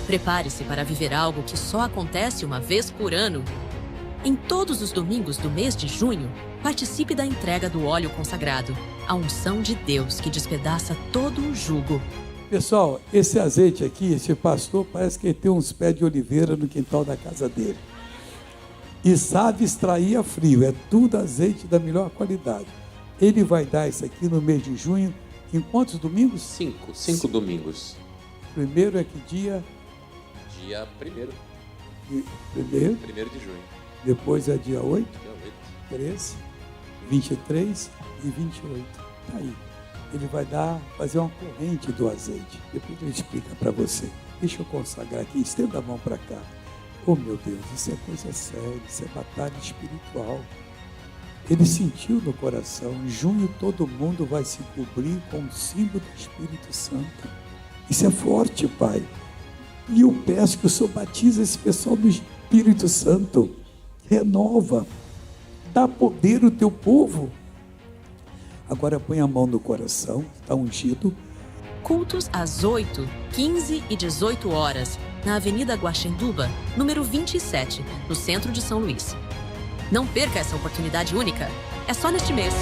Prepare-se para viver algo que só acontece uma vez por ano. Em todos os domingos do mês de junho, participe da entrega do óleo consagrado, a unção de Deus que despedaça todo o jugo. Pessoal, esse azeite aqui, esse pastor, parece que ele tem uns pés de oliveira no quintal da casa dele. E sabe extrair a frio, é tudo azeite da melhor qualidade. Ele vai dar isso aqui no mês de junho, em quantos domingos? Cinco domingos. Primeiro é que dia? Dia 1º. Primeiro. 1º de junho. Depois é dia 8, Dia 8. 13, 23 e 28. Tá aí. Ele vai fazer uma corrente do azeite. Depois ele explica para você. Deixa eu consagrar aqui, estenda a mão para cá. Oh meu Deus, isso é coisa séria, isso é batalha espiritual. Ele sentiu no coração, em junho todo mundo vai se cobrir com o símbolo do Espírito Santo. Isso é forte, Pai. E eu peço que o Senhor batize esse pessoal do Espírito Santo. Renova, dá poder ao teu povo. Agora põe a mão no coração, está ungido. Cultos às 8, 15 e 18 horas, na Avenida Guaxenduba, número 27, no centro de São Luís. Não perca essa oportunidade única. É só neste mês.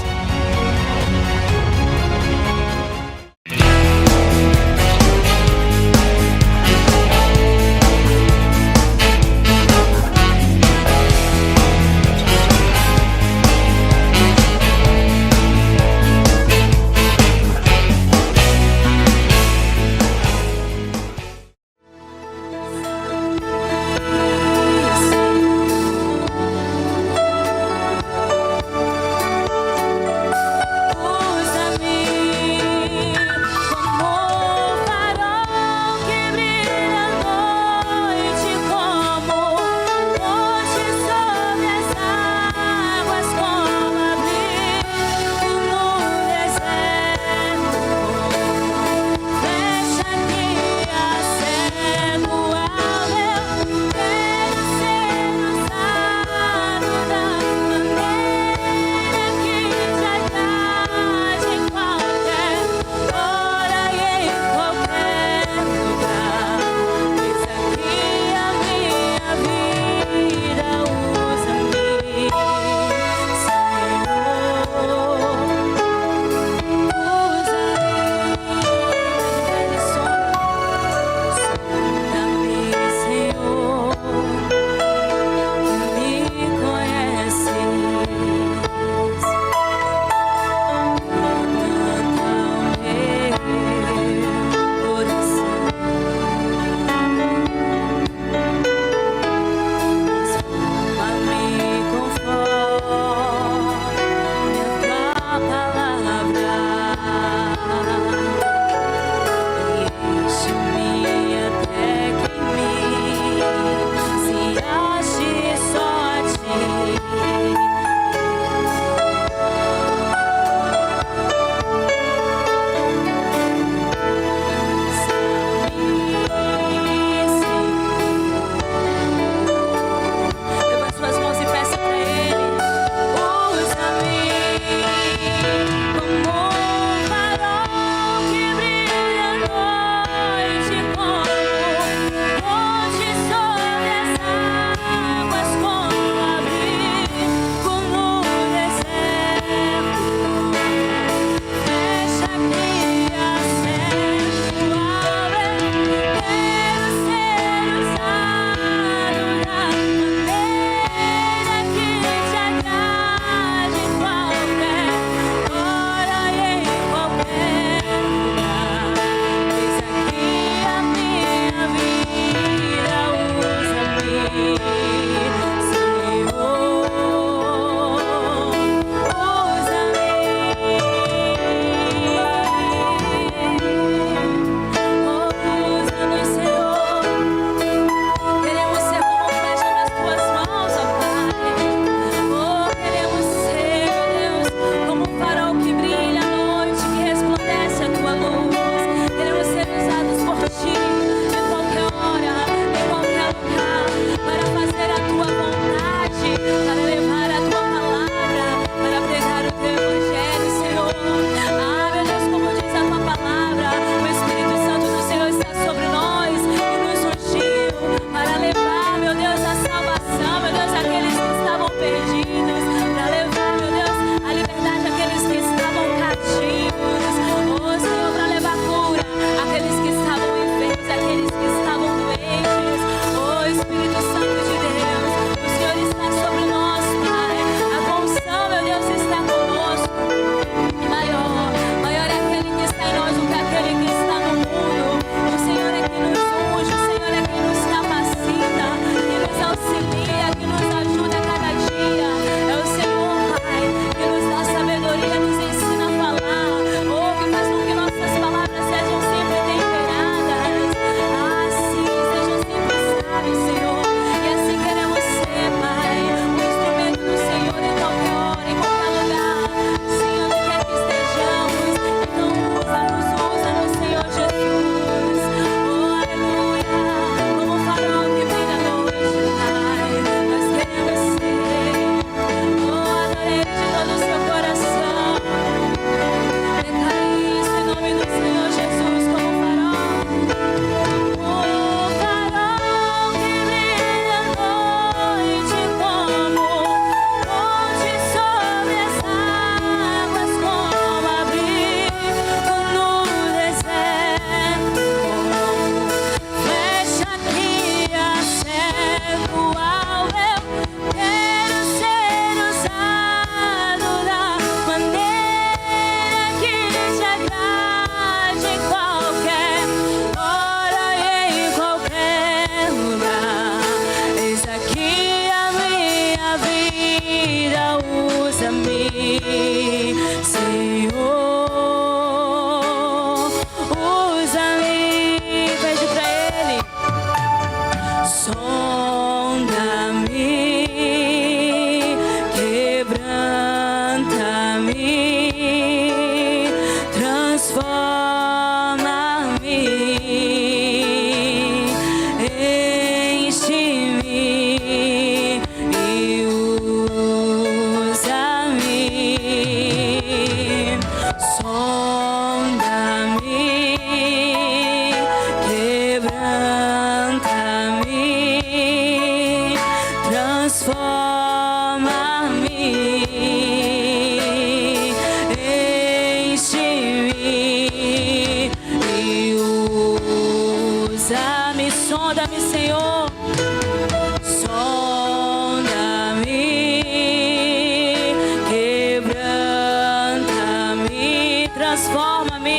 Senhor, usa-me, pede pra Ele. Sonda-me, quebranta-me, transforma-me, enche-me e usa-me. Sonda-me, quebranta-me, transforma-me, enche-me e usa-me. Sonda-me, Senhor. Sonda-me, quebranta-me, transforma-me.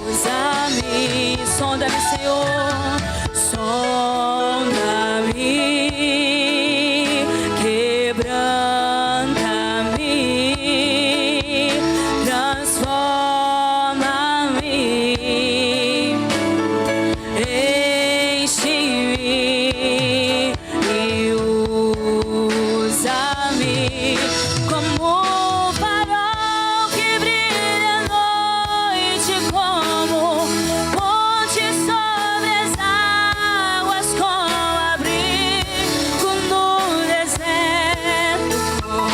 Usa-me, sonda-me, Senhor, sonda-me, quebranta-me, transforma-me, enche-me e usa-me como farol que brilha à noite, como ponte sobre as águas, com abrigo no deserto, como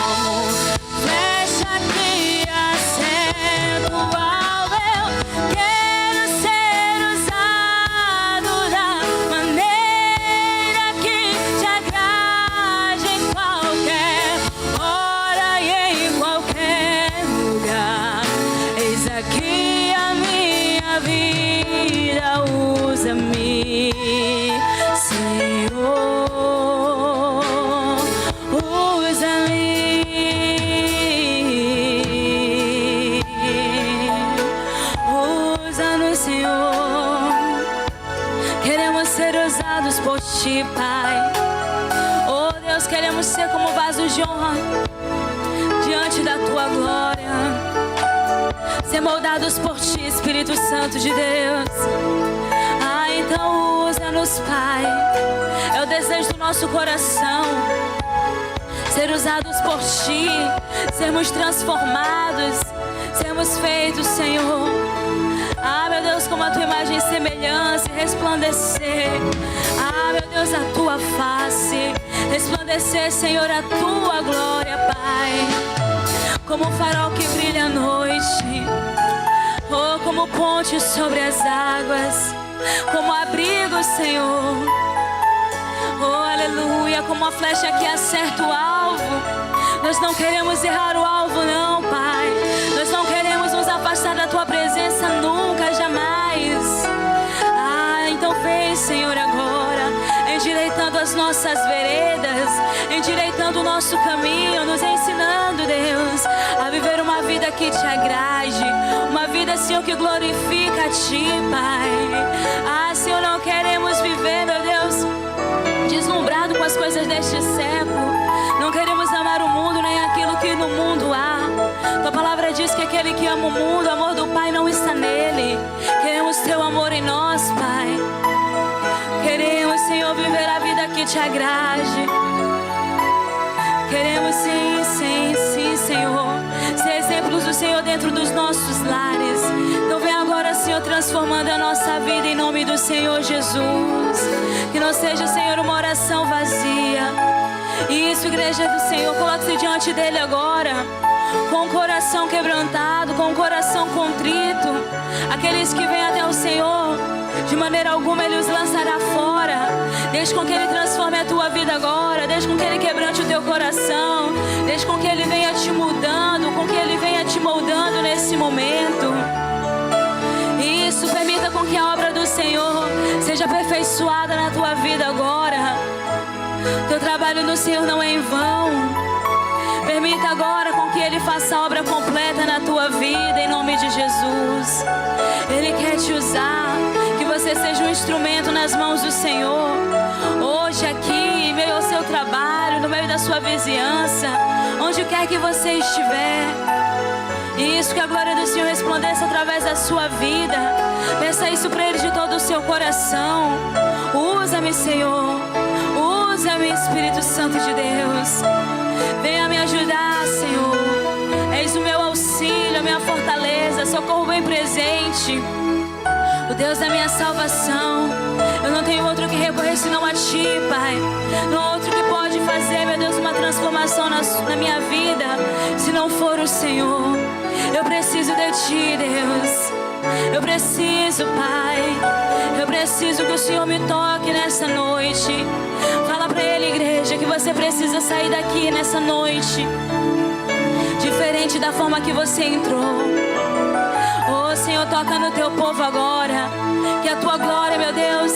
flecha que acerta o alvo. Eu quero ser usado da maneira que te agrade, em qualquer hora e em qualquer lugar. Eis aqui a minha vida, usa-me, Senhor, usa-me, usa-nos, Senhor. Queremos ser usados por Ti, Pai. Oh Deus, queremos ser como vasos de honra diante da Tua glória. Ser moldados por Ti, Espírito Santo de Deus. Ah, então usa-nos, Pai. É o desejo do nosso coração. Ser usados por Ti, sermos transformados, sermos feitos, Senhor. Ah, meu Deus, como a Tua imagem e semelhança, resplandecer. Ah, meu Deus, a Tua face, resplandecer, Senhor, a Tua glória, Pai. Como um farol que brilha à noite, oh, como ponte sobre as águas, como abrigo, Senhor. Oh, aleluia, como a flecha que acerta o alvo. Nós não queremos errar o alvo, não, Pai. Nós não queremos nos afastar da Tua presença nunca, jamais. Ah, então vem, Senhor, agora, endireitando as nossas veredas, endireitando o nosso caminho, nos ensinando, Deus, a viver uma vida que Te agrade, uma vida, Senhor, que glorifica a Ti, Pai. Ah, Senhor, não queremos viver, meu Deus, deslumbrado com as coisas deste século. Não queremos amar o mundo, nem aquilo que no mundo há. Tua palavra diz que aquele que ama o mundo, o amor do Pai não está nele. Queremos Teu amor em nós, Pai. Queremos, Senhor, viver a vida que Te agrade. Queremos sim, sim, sim, Senhor, ser exemplos do Senhor dentro dos nossos lares. Então vem agora, Senhor, transformando a nossa vida em nome do Senhor Jesus. Que não seja, Senhor, uma oração vazia. Isso, igreja do Senhor, coloque-se diante dele agora, com o coração quebrantado, com o coração contrito. Aqueles que vêm até o Senhor, de maneira alguma Ele os lançará fora. Deixe com que Ele transforme a tua vida agora. Deixe com que Ele quebrante o teu coração. Deixe com que Ele venha te mudando, com que Ele venha te moldando nesse momento. Isso, permita com que a obra do Senhor seja aperfeiçoada na tua vida agora. Teu trabalho no Senhor não é em vão. Permita agora com que Ele faça a obra completa na tua vida, em nome de Jesus. Ele quer te usar, que você seja um instrumento nas mãos do Senhor. Hoje aqui, em meio ao seu trabalho, no meio da sua vizinhança, onde quer que você estiver. E isso, que a glória do Senhor resplandeça através da sua vida. Peça isso para Ele de todo o seu coração. Usa-me, Senhor. Usa-me, Espírito Santo de Deus. Venha me ajudar, Senhor. És o meu auxílio, a minha fortaleza, socorro bem presente, o Deus da minha salvação. Eu não tenho outro que recorrer senão a Ti, Pai. Não há outro que pode fazer, meu Deus, uma transformação na minha vida, se não for o Senhor. Eu preciso de Ti, Deus. Eu preciso, Pai. Eu preciso que o Senhor me toque nessa noite. Fala pra Ele, igreja, que você precisa sair daqui nessa noite diferente da forma que você entrou. Oh, Senhor, toca no Teu povo agora. Que a Tua glória, meu Deus,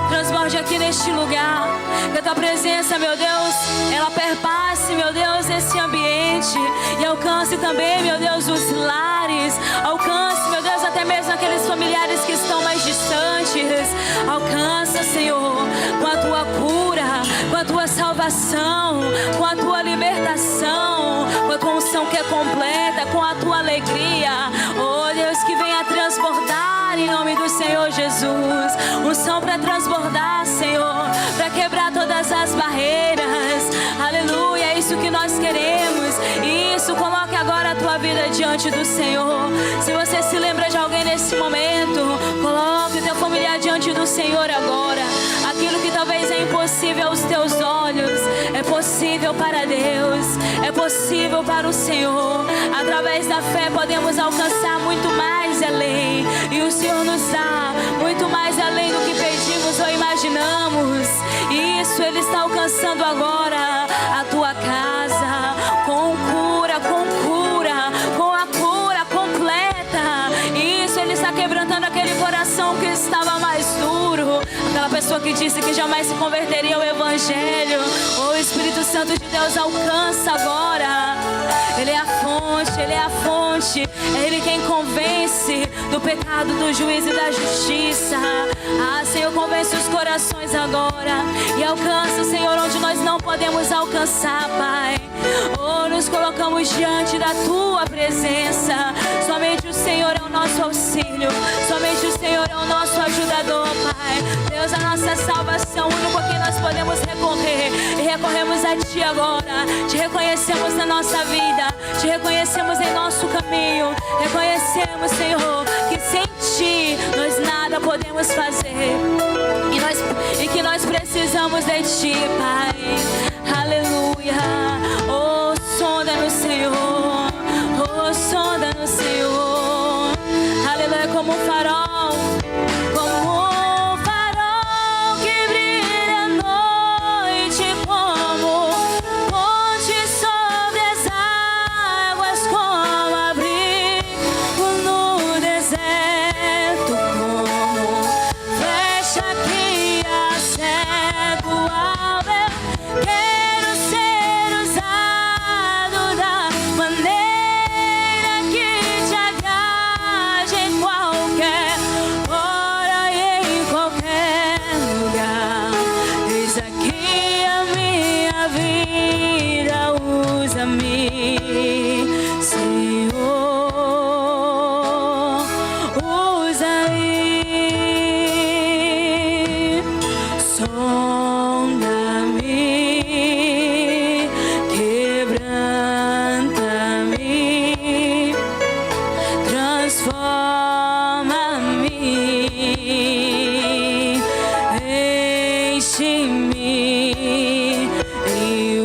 transborde aqui neste lugar. Que a Tua presença, meu Deus, ela perpasse, meu Deus, esse ambiente. E alcance também, meu Deus, os lares. Alcance, meu Deus, até mesmo aqueles familiares que estão mais distantes. Alcança, Senhor, com a Tua cura, com a Tua salvação, com a Tua libertação, com a Tua unção que é completa, com a Tua alegria. Oh, Deus, que venha transbordar em nome do Senhor Jesus. Unção para transbordar, Senhor, para quebrar todas as barreiras. Aleluia, é isso que nós queremos. Isso, coloque agora a tua vida diante do Senhor. Se você se lembra de alguém nesse momento, coloque o teu familiar diante do Senhor agora. Aquilo que talvez é impossível aos teus olhos, é possível para Deus, é possível para o Senhor. Através da fé podemos alcançar muito mais além, e o Senhor nos dá muito mais além do que pedimos ou imaginamos. E isso Ele está alcançando agora a tua casa, com cura, com a cura completa. E isso Ele está quebrantando aquele coração que estava mais duro, aquela pessoa que disse que jamais se converteria ao Evangelho. O Espírito Santo de Deus alcança agora. Ele é a fonte, Ele é a fonte. É Ele quem convence do pecado, do juízo e da justiça. Ah, Senhor, convence os corações agora. E alcança, Senhor, onde nós não podemos alcançar, Pai. Oh, nos colocamos diante da Tua presença. Somente o Senhor é o nosso auxílio. Somente o Senhor é o nosso ajudador, Pai. Deus, a nossa salvação, o único a quem nós podemos recorrer. E recorremos a Ti agora. Te reconhecemos na nossa vida. Te reconhecemos em nosso caminho. Reconhecemos, Senhor, que sem Ti nós nada podemos fazer. E que nós precisamos de Ti, Pai. Aleluia. Oh, sonda no Senhor. Oh, sonda no Senhor. Aleluia, como um farol. Como um farol que brilha à noite, como ponte sobre as águas, como abrigo no deserto, como flecha que a cego ao ver. Quero ser usado da maneira que te agrade, em qualquer hora e em qualquer lugar. Eis aqui a minha vida, usa-me, Senhor, usa-me. Sonda-me, quebranta-me, transforma-me, enche-me e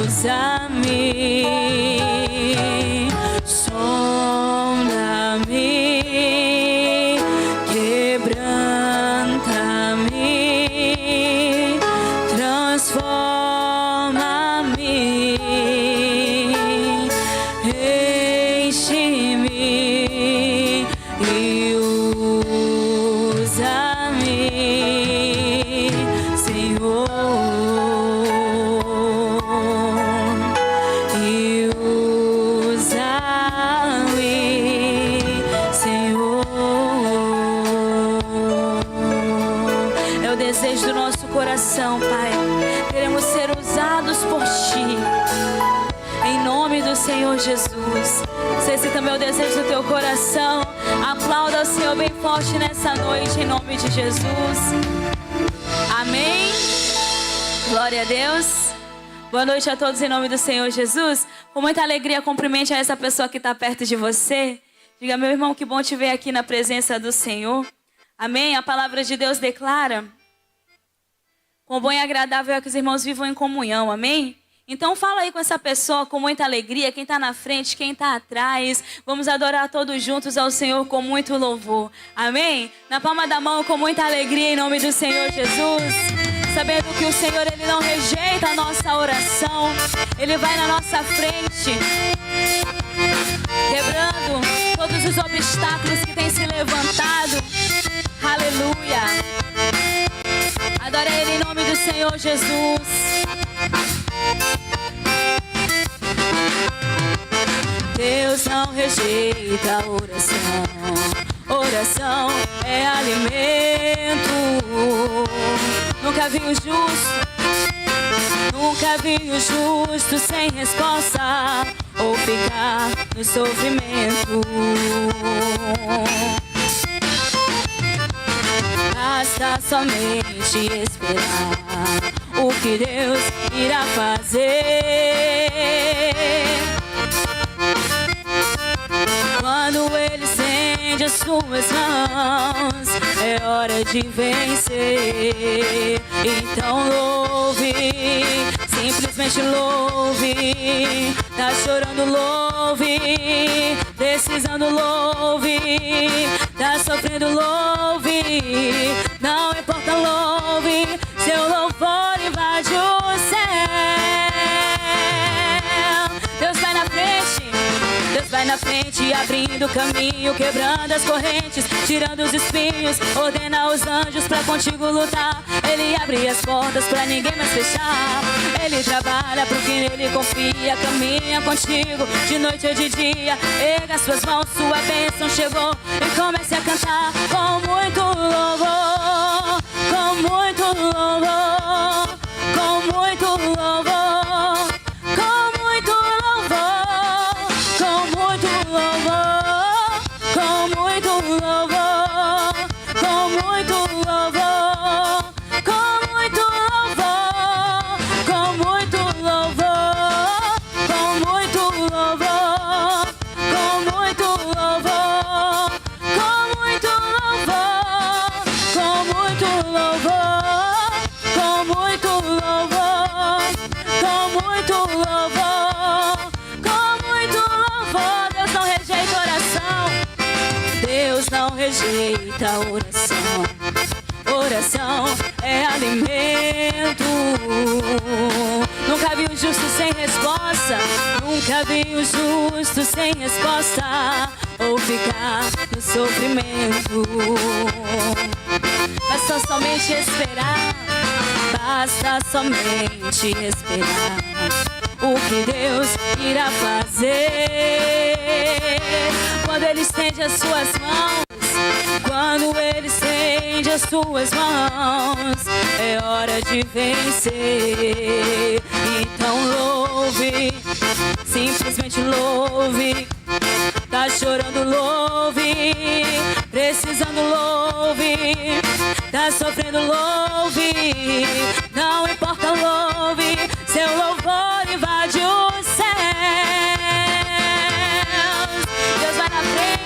usa-me. Sonda-me, quebranta-me, transforma-me, enche-me e usa-me, Senhor, e Senhor Jesus. Se esse também é o desejo do teu coração, aplauda o Senhor bem forte nessa noite, em nome de Jesus. Amém. Glória a Deus. Boa noite a todos em nome do Senhor Jesus. Com muita alegria, cumprimente a essa pessoa que está perto de você. Diga, meu irmão, que bom te ver aqui na presença do Senhor. Amém. A palavra de Deus declara: quão bom e agradável é que os irmãos vivam em comunhão. Amém. Então fala aí com essa pessoa com muita alegria, quem está na frente, quem está atrás. Vamos adorar todos juntos ao Senhor com muito louvor. Amém? Na palma da mão, com muita alegria, em nome do Senhor Jesus. Sabendo que o Senhor, Ele não rejeita a nossa oração. Ele vai na nossa frente, quebrando todos os obstáculos que têm se levantado. Aleluia. Adora Ele em nome do Senhor Jesus. Deus não rejeita a oração. Oração é alimento. Nunca vi o justo sem resposta ou ficar no sofrimento. Basta somente esperar o que Deus irá fazer. Quando Ele estende as suas mãos, é hora de vencer. Então louve, simplesmente louve. Tá chorando, louve. Precisando, louve. Tá sofrendo, louve. Não importa, louve. Seu louvor invade o céu. Deus vai na frente. Deus vai na frente, abrindo caminho, quebrando as correntes, tirando os espinhos, ordena os anjos pra contigo lutar. Ele abre as portas pra ninguém mais fechar. Ele trabalha pro que nele confia, caminha contigo de noite ou de dia. Erga suas mãos, sua bênção chegou e comece a cantar com muito louvor, com muito louvor, com muito louvor. Rejeita a oração. Oração é alimento. Nunca vi o justo sem resposta. Nunca vi o justo sem resposta ou ficar no sofrimento. Basta somente esperar. Basta somente esperar o que Deus irá fazer. Quando Ele estende as suas mãos, quando Ele estende as suas mãos, é hora de vencer. Então louve, simplesmente louve. Tá chorando, louve. Precisando, louve. Tá sofrendo, louve. Não importa, louve. Seu louvor invade os céus. Deus vai na frente.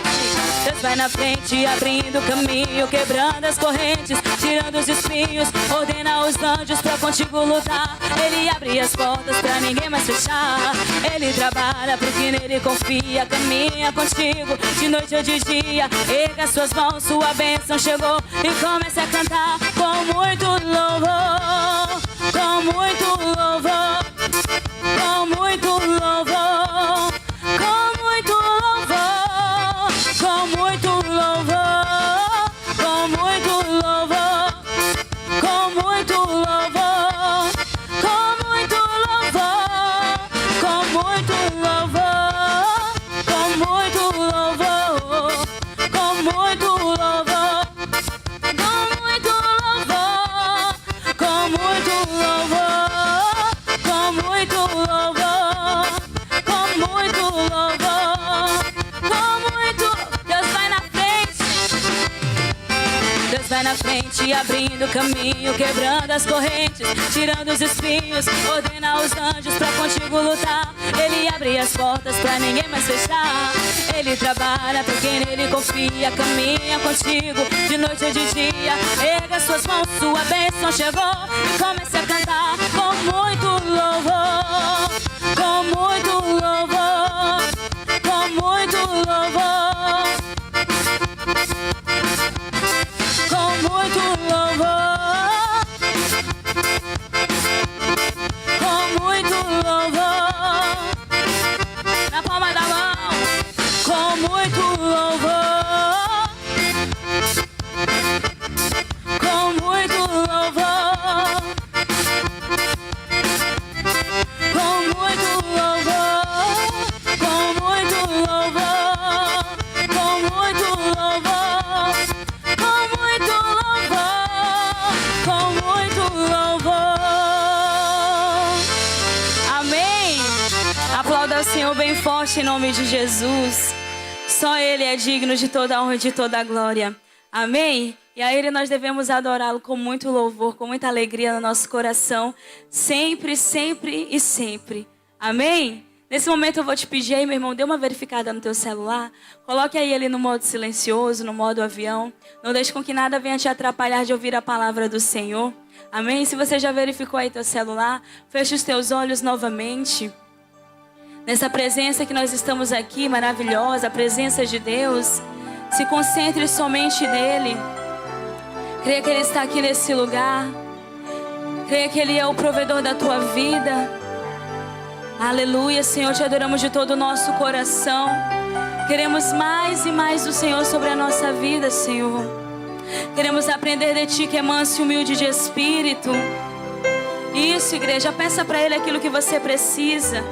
Deus vai na frente, abrindo caminho, quebrando as correntes, tirando os espinhos, ordena os anjos pra contigo lutar. Ele abre as portas pra ninguém mais fechar. Ele trabalha pro que nele confia, caminha contigo de noite ou de dia. Erga suas mãos, sua bênção chegou e comece a cantar com muito louvor, com muito louvor, com muito louvor, com muito louvor, com muito louvor, com muito louvor, com muito louvor, com muito louvor, com muito louvor, com muito louvor, com muito louvor, com muito louvor, com muito louvor, com na frente, abrindo caminho, quebrando as correntes, tirando os espinhos, ordena os anjos pra contigo lutar. Ele abre as portas pra ninguém mais fechar. Ele trabalha pra quem nele confia, caminha contigo de noite e de dia. Erga suas mãos, sua bênção chegou, e comece a cantar com muito louvor, com muito louvor, com muito louvor, com muito louvor, com muito louvor, na palma da mão, com muito louvor, com muito louvor, com muito louvor, com muito louvor, com muito louvor, com muito louvor, com muito louvor. Amém. Aplauda o Senhor bem forte em nome de Jesus. Só Ele é digno de toda a honra e de toda a glória. Amém? E a Ele nós devemos adorá-lo com muito louvor, com muita alegria no nosso coração, sempre, sempre e sempre. Amém? Nesse momento eu vou te pedir aí, meu irmão, dê uma verificada no teu celular. Coloque aí ele no modo silencioso, no modo avião. Não deixe com que nada venha te atrapalhar de ouvir a palavra do Senhor. Amém? Se você já verificou aí teu celular, feche os teus olhos novamente. Nessa presença que nós estamos aqui, maravilhosa, a presença de Deus. Se concentre somente nele. Creia que Ele está aqui nesse lugar. Creia que Ele é o provedor da tua vida. Aleluia, Senhor, te adoramos de todo o nosso coração. Queremos mais e mais do Senhor sobre a nossa vida, Senhor. Queremos aprender de Ti, que é manso e humilde de espírito. Isso, igreja, peça para Ele aquilo que você precisa.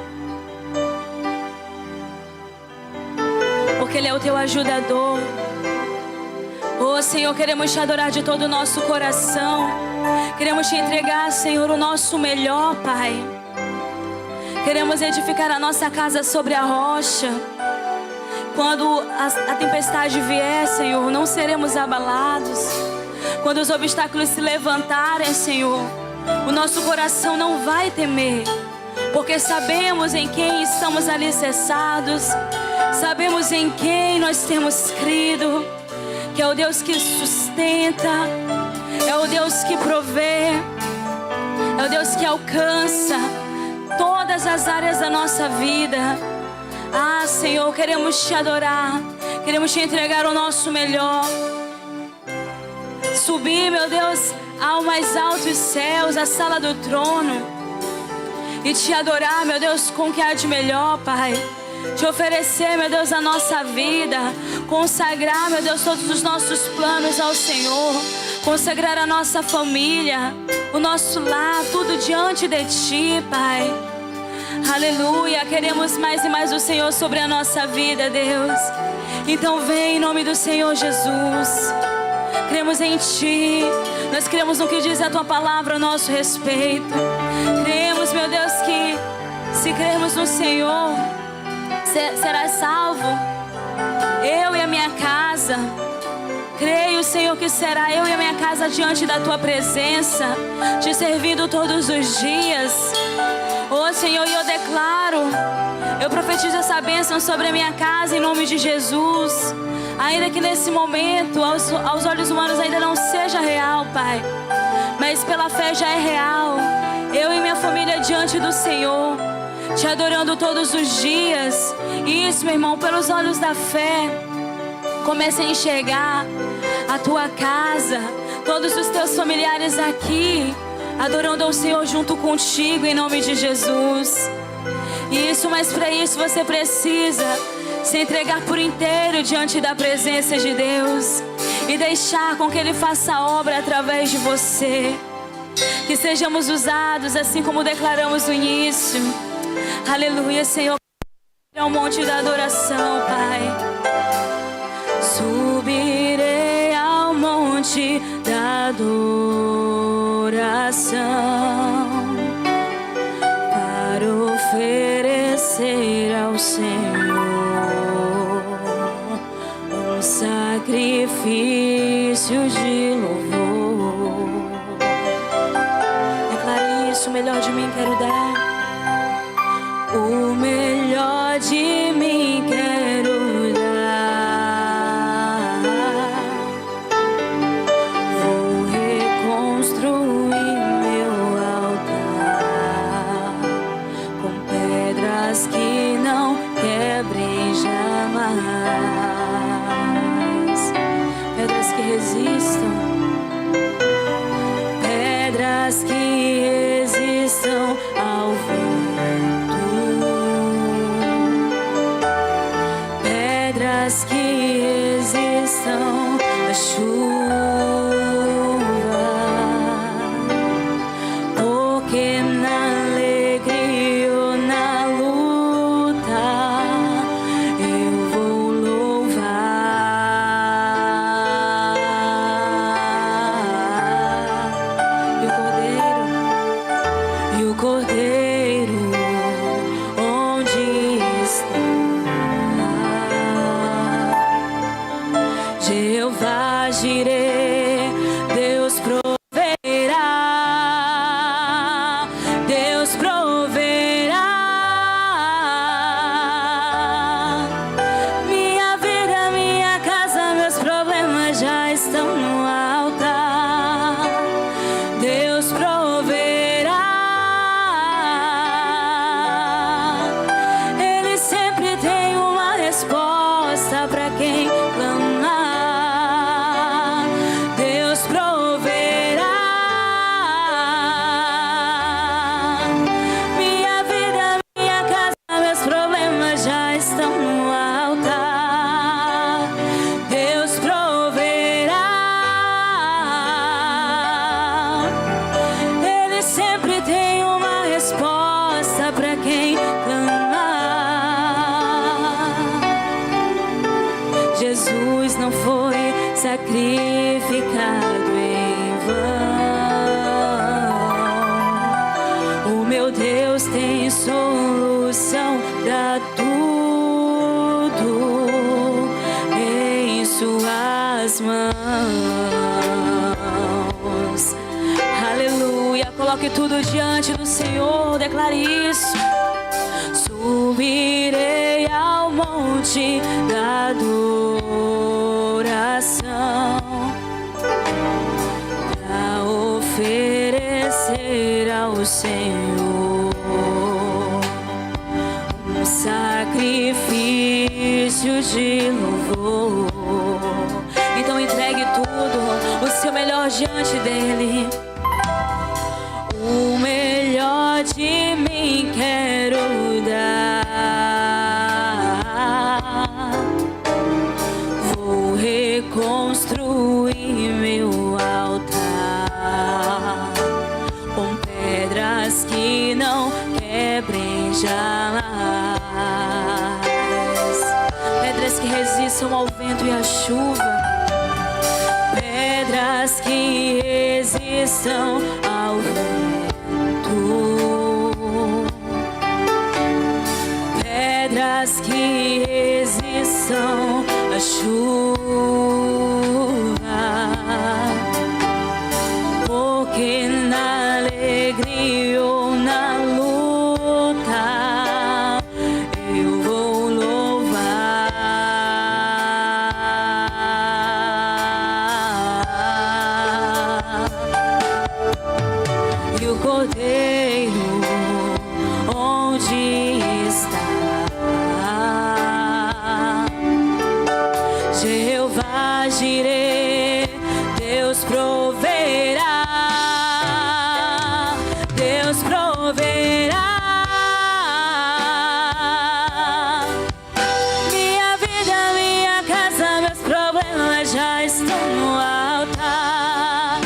Porque Ele é o teu ajudador. Oh, Senhor, queremos te adorar de todo o nosso coração. Queremos te entregar, Senhor, o nosso melhor, Pai. Queremos edificar a nossa casa sobre a rocha. Quando a tempestade vier, Senhor, não seremos abalados. Quando os obstáculos se levantarem, Senhor, o nosso coração não vai temer. Porque sabemos em quem estamos alicerçados. Sabemos em quem nós temos crido. Que é o Deus que sustenta, é o Deus que provê, é o Deus que alcança todas as áreas da nossa vida. Ah, Senhor, queremos te adorar, queremos te entregar o nosso melhor. Subir, meu Deus, ao mais altos céus, à sala do trono, e te adorar, meu Deus, com o que há de melhor, Pai. Te oferecer, meu Deus, a nossa vida. Consagrar, meu Deus, todos os nossos planos ao Senhor. Consagrar a nossa família, o nosso lar, tudo diante de Ti, Pai. Aleluia, queremos mais e mais do Senhor sobre a nossa vida, Deus. Então vem em nome do Senhor Jesus. Cremos em Ti. Nós cremos no que diz a Tua palavra a nosso respeito. Cremos, meu Deus, que se crermos no Senhor, serás salvo, eu e a minha casa. Creio, Senhor, que será eu e a minha casa diante da Tua presença, te servindo todos os dias. Oh, Senhor, eu declaro, eu profetizo essa bênção sobre a minha casa em nome de Jesus. Ainda que nesse momento, aos olhos humanos ainda não seja real, Pai, mas pela fé já é real. Eu e minha família diante do Senhor, te adorando todos os dias. Isso, meu irmão, pelos olhos da fé. Comece a enxergar a tua casa, todos os teus familiares aqui, adorando ao Senhor junto contigo em nome de Jesus. Isso, mas para isso você precisa se entregar por inteiro diante da presença de Deus e deixar com que Ele faça a obra através de você. Que sejamos usados assim como declaramos no início. Aleluia, Senhor. É um monte da adoração, Pai. Subirei ao monte da adoração para oferecer ao Senhor um sacrifício de louvor. pedras que não quebrem jamais, pedras que resistam, pedras que resistam ao vento, pedras que resistam à chuva. Jeová Jireh, Deus proverá, Deus proverá. Minha vida, minha casa, meus problemas já estão no altar. Deus proverá. Ele sempre tem uma resposta para quem clama. Jesus não foi sacrificado em vão. O meu Deus tem solução para tudo em suas mãos. Aleluia. Coloque tudo diante do Senhor. Declare isso. Subirei ao monte da adoração para oferecer ao Senhor um sacrifício de louvor. Então entregue tudo, o seu melhor diante dele. O melhor de mim quero dar. Vou reconstruir meu altar com pedras que não quebrem jamais, pedras que resistam ao vento e à chuva, pedras que resistam ao vento, pedras que resistam à chuva, porque na alegria ou na luta eu vou louvar. E o Cordeiro onde está? Jeová Jireh, Deus proverá, Deus proverá. Minha vida, minha casa, meus problemas já estão no altar.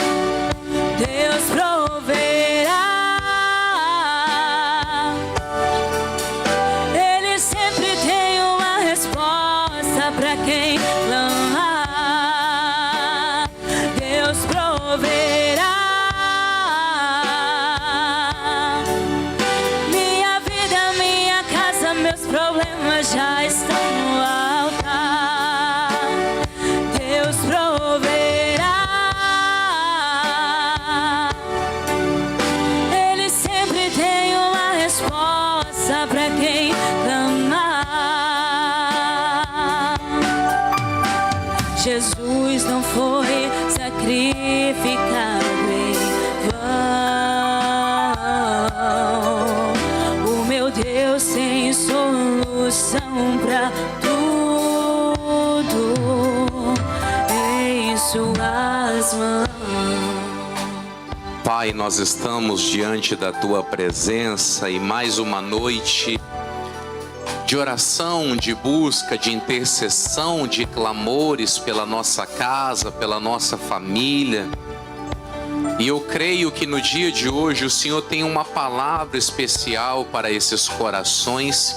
Deus proverá. Ele sempre tem uma resposta para quem clama. Deus proverá. Minha vida, minha casa, meus problemas já estão no altar. Deus proverá. Ele sempre tem uma resposta para quem clama. Jesus não foi sacrificado em vão. O meu Deus tem solução pra tudo em suas mãos. Pai, nós estamos diante da Tua presença e mais uma noite de oração, de busca, de intercessão, de clamores pela nossa casa, pela nossa família. E eu creio que no dia de hoje o Senhor tem uma palavra especial para esses corações.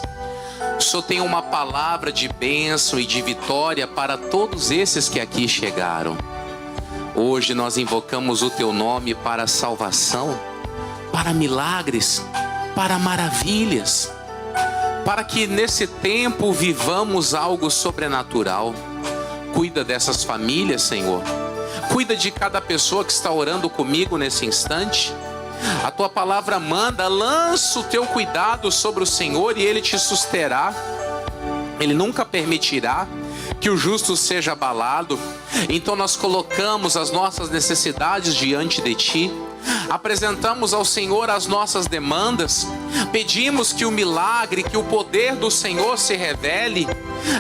O Senhor tem uma palavra de bênção e de vitória para todos esses que aqui chegaram. Hoje nós invocamos o Teu nome para salvação, para milagres, para maravilhas, para que nesse tempo vivamos algo sobrenatural. Cuida dessas famílias, Senhor. Cuida de cada pessoa que está orando comigo nesse instante. A Tua palavra manda, lança o Teu cuidado sobre o Senhor e Ele te susterá. Ele nunca permitirá que o justo seja abalado. Então nós colocamos as nossas necessidades diante de Ti, apresentamos ao Senhor as nossas demandas, pedimos que o milagre, que o poder do Senhor se revele,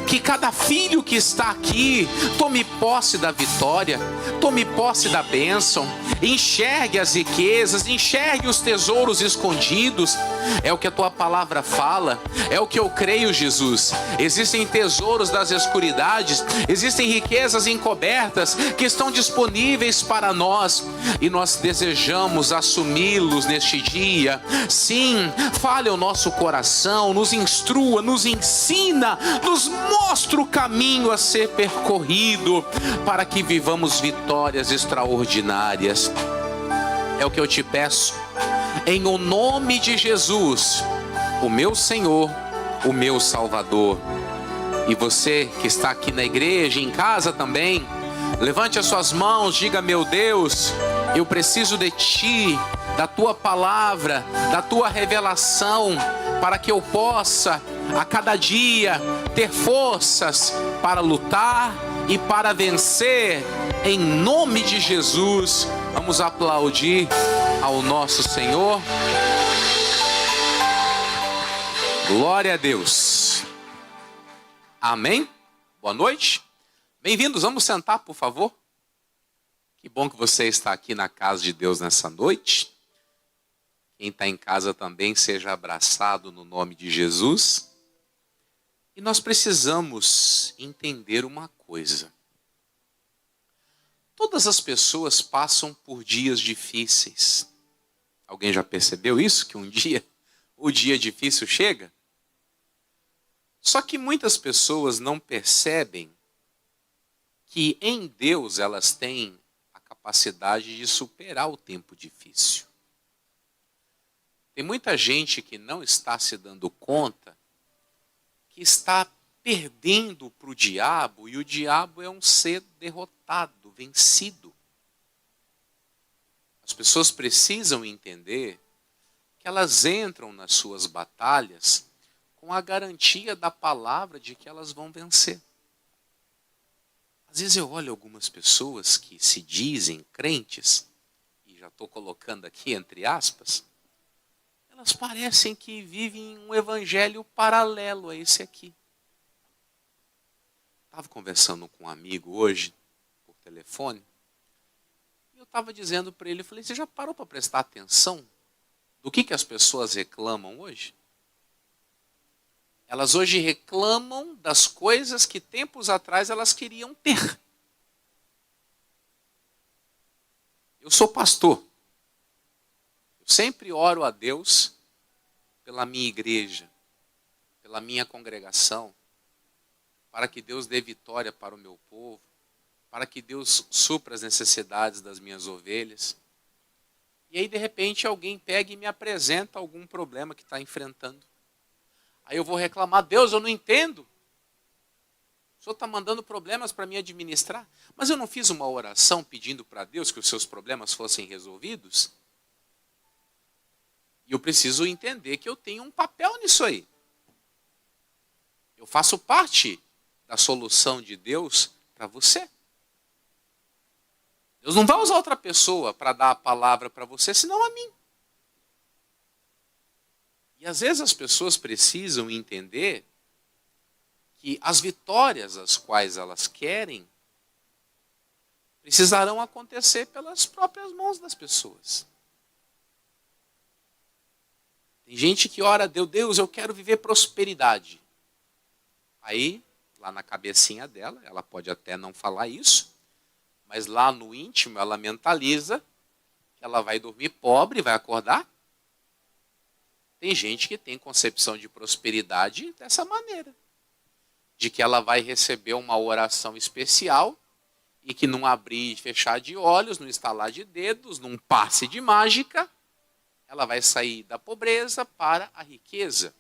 que cada filho que está aqui tome posse da vitória, tome posse da bênção, enxergue as riquezas, enxergue os tesouros escondidos. É o que a Tua palavra fala, é o que eu creio, Jesus. Existem tesouros das escuridades, existem riquezas encobertas que estão disponíveis para nós e nós desejamos assumi-los neste dia. Sim, fale ao nosso coração, nos instrua, nos ensina, nos mostra o caminho a ser percorrido para que vivamos vitórias extraordinárias. É o que eu te peço, em o nome de Jesus, o meu Senhor, o meu Salvador. E você que está aqui na igreja, em casa também, levante as suas mãos, diga: meu Deus, eu preciso de Ti, da Tua palavra, da Tua revelação, para que eu possa a cada dia ter forças para lutar e para vencer, em nome de Jesus. Vamos aplaudir ao nosso Senhor. Glória a Deus. Amém. Boa noite. Bem-vindos. Vamos sentar, por favor. Que bom que você está aqui na casa de Deus nessa noite. Quem está em casa também seja abraçado no nome de Jesus. E nós precisamos entender uma coisa. Todas as pessoas passam por dias difíceis. Alguém já percebeu isso? Que um dia o dia difícil chega? Só que muitas pessoas não percebem que em Deus elas têm a capacidade de superar o tempo difícil. Tem muita gente que não está se dando conta que está perdendo para o diabo, e o diabo é um ser derrotado, vencido. As pessoas precisam entender que elas entram nas suas batalhas com a garantia da palavra de que elas vão vencer. Às vezes eu olho algumas pessoas que se dizem crentes, e já estou colocando aqui entre aspas, elas parecem que vivem um evangelho paralelo a esse aqui. Estava conversando com um amigo hoje, por telefone, e eu estava dizendo para ele, eu falei: você já parou para prestar atenção do que as pessoas reclamam hoje? Elas hoje reclamam das coisas que tempos atrás elas queriam ter. Eu sou pastor. Eu sempre oro a Deus pela minha igreja, pela minha congregação, para que Deus dê vitória para o meu povo, para que Deus supra as necessidades das minhas ovelhas. E aí, de repente, alguém pega e me apresenta algum problema que está enfrentando. Aí eu vou reclamar: Deus, eu não entendo. O Senhor está mandando problemas para me administrar. Mas eu não fiz uma oração pedindo para Deus que os seus problemas fossem resolvidos? E eu preciso entender que eu tenho um papel nisso aí. Eu faço parte da solução de Deus para você. Deus não vai usar outra pessoa para dar a palavra para você, senão a mim. E às vezes as pessoas precisam entender que as vitórias as quais elas querem precisarão acontecer pelas próprias mãos das pessoas. Tem gente que ora a Deus, Deus, eu quero viver prosperidade. Aí, lá na cabecinha dela, ela pode até não falar isso, mas lá no íntimo ela mentaliza que ela vai dormir pobre e vai acordar. Tem gente que tem concepção de prosperidade dessa maneira. De que ela vai receber uma oração especial e que num abrir e fechar de olhos, num estalar de dedos, num passe de mágica, ela vai sair da pobreza para a riqueza.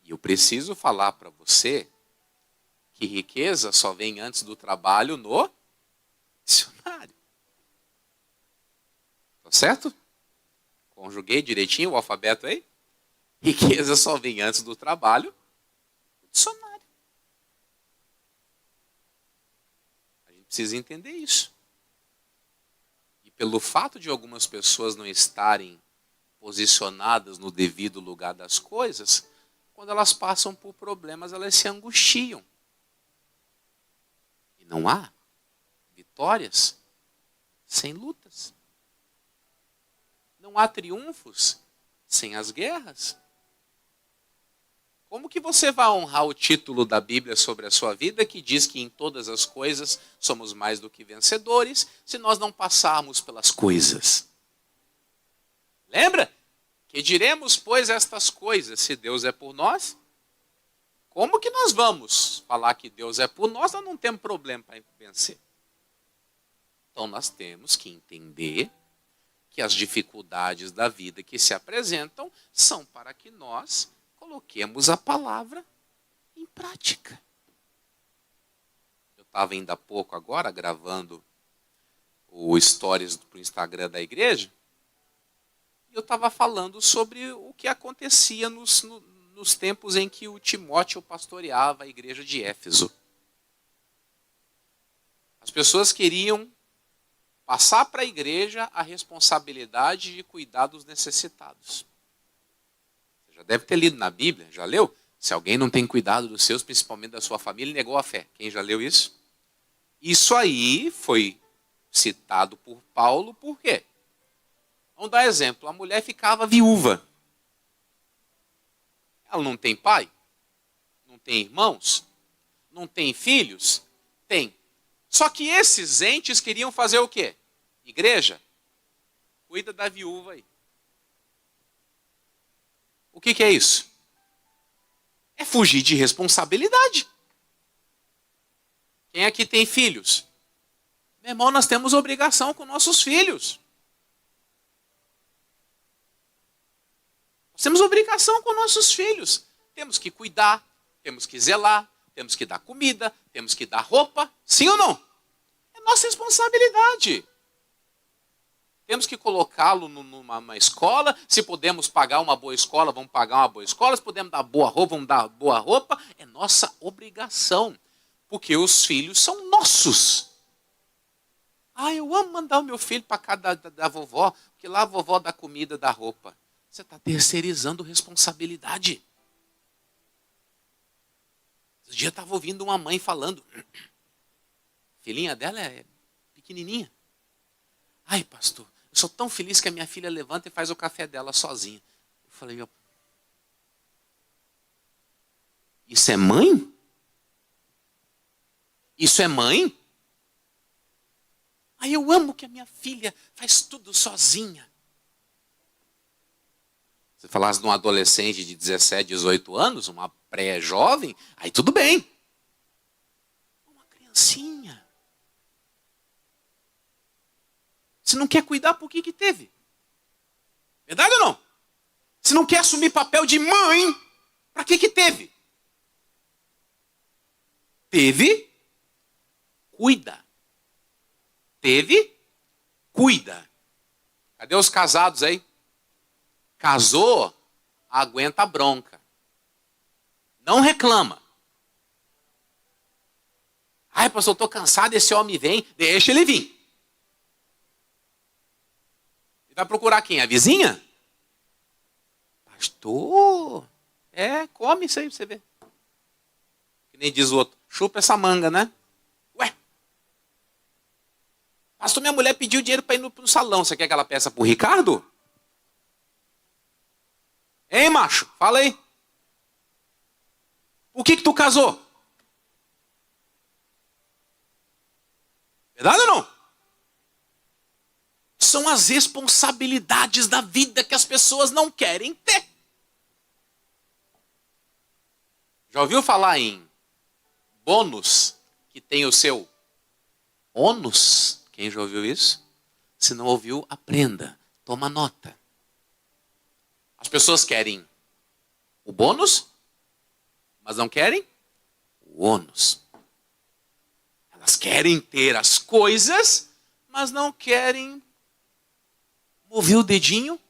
E eu preciso falar para você que riqueza só vem antes do trabalho no dicionário. Tá certo? Conjuguei direitinho o alfabeto aí? Riqueza só vem antes do trabalho no dicionário. A gente precisa entender isso. E pelo fato de algumas pessoas não estarem posicionadas no devido lugar das coisas, quando elas passam por problemas, elas se angustiam. E não há vitórias sem lutas. Não há triunfos sem as guerras. Como que você vai honrar o título da Bíblia sobre a sua vida, que diz que em todas as coisas somos mais do que vencedores, se nós não passarmos pelas coisas? Lembra? Que diremos, pois, estas coisas, se Deus é por nós? Como que nós vamos falar que Deus é por nós? Nós não temos problema para vencer. Então nós temos que entender que as dificuldades da vida que se apresentam são para que nós coloquemos a palavra em prática. Eu estava ainda há pouco agora gravando o stories para o Instagram da igreja, e eu estava falando sobre o que acontecia nos tempos em que o Timóteo pastoreava a igreja de Éfeso. As pessoas queriam passar para a igreja a responsabilidade de cuidar dos necessitados. Você já deve ter lido na Bíblia, já leu? Se alguém não tem cuidado dos seus, principalmente da sua família, negou a fé. Quem já leu isso? Isso aí foi citado por Paulo, por quê? Vamos dar exemplo, a mulher ficava viúva. Ela não tem pai? Não tem irmãos? Não tem filhos? Tem. Só que esses entes queriam fazer o quê? Igreja, cuida da viúva aí. O que é isso? É fugir de responsabilidade. Quem aqui tem filhos? Meu irmão, nós temos obrigação com nossos filhos. Nós temos obrigação com nossos filhos. Temos que cuidar, temos que zelar, temos que dar comida, temos que dar roupa. Sim ou não? É nossa responsabilidade. Temos que colocá-lo numa escola. Se podemos pagar uma boa escola, vamos pagar uma boa escola. Se podemos dar boa roupa, vamos dar boa roupa. É nossa obrigação. Porque os filhos são nossos. Ah, eu amo mandar o meu filho para casa da vovó, porque lá a vovó dá comida, dá roupa. Você está terceirizando responsabilidade. Esse dia eu estava ouvindo uma mãe falando. A filhinha dela é pequenininha. Ai, pastor, eu sou tão feliz que a minha filha levanta e faz o café dela sozinha. Eu falei, isso é mãe? Isso é mãe? Ai, eu amo que a minha filha faz tudo sozinha. Se falasse de um adolescente de 17, 18 anos, uma pré-jovem, aí tudo bem. Uma criancinha. Se não quer cuidar, por que teve? Verdade ou não? Se não quer assumir papel de mãe, para que teve? Teve, cuida. Teve, cuida. Cadê os casados aí? Casou, aguenta a bronca. Não reclama. Ai, pastor, eu estou cansado, esse homem vem, deixa ele vir. E vai procurar quem? A vizinha? Pastor, come isso aí pra você ver. Que nem diz o outro, chupa essa manga, né? Ué, pastor, minha mulher pediu dinheiro para ir no salão, você quer que ela peça pro Ricardo? Hein, macho? Fala aí. Por que tu casou? Verdade ou não? São as responsabilidades da vida que as pessoas não querem ter. Já ouviu falar em bônus que tem o seu ônus? Quem já ouviu isso? Se não ouviu, aprenda. Toma nota. As pessoas querem o bônus, mas não querem o ônus. Elas querem ter as coisas, mas não querem mover o dedinho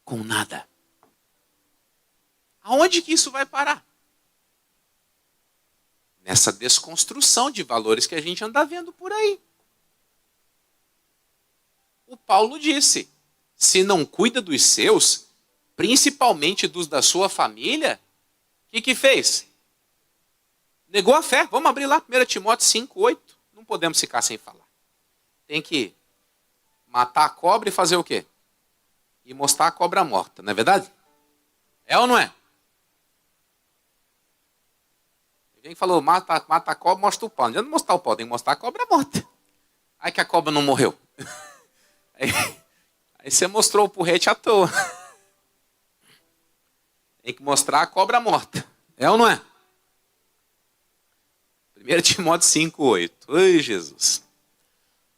com nada. Aonde que isso vai parar? Nessa desconstrução de valores que a gente anda vendo por aí. O Paulo disse, se não cuida dos seus, principalmente dos da sua família, o que fez? Negou a fé. Vamos abrir lá, 1 Timóteo 5:8. Não podemos ficar sem falar. Tem que matar a cobra e fazer o quê? E mostrar a cobra morta, não é verdade? É ou não é? Alguém falou, mata a cobra, mostra o pau. Não adianta mostrar o pau, tem que mostrar a cobra morta. Aí que a cobra não morreu. Aí você mostrou o porrete à toa. Tem que mostrar a cobra morta. É ou não é? 1 Timóteo 5:8. Ai, Jesus.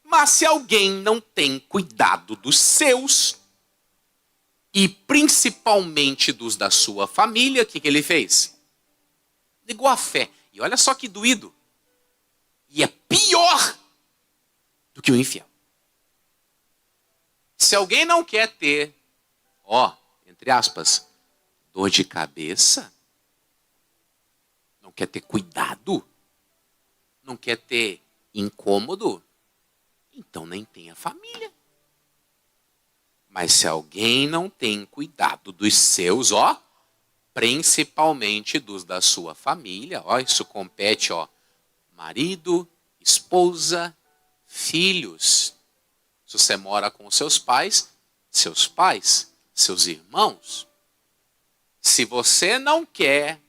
Mas se alguém não tem cuidado dos seus, e principalmente dos da sua família, o que ele fez? Negou a fé. E olha só que doído. E é pior do que o infiel. Se alguém não quer ter, entre aspas, dor de cabeça, não quer ter cuidado, não quer ter incômodo, então nem tenha família. Mas se alguém não tem cuidado dos seus, principalmente dos da sua família, isso compete, marido, esposa, filhos. Se você mora com seus pais, seus irmãos. Se você não quer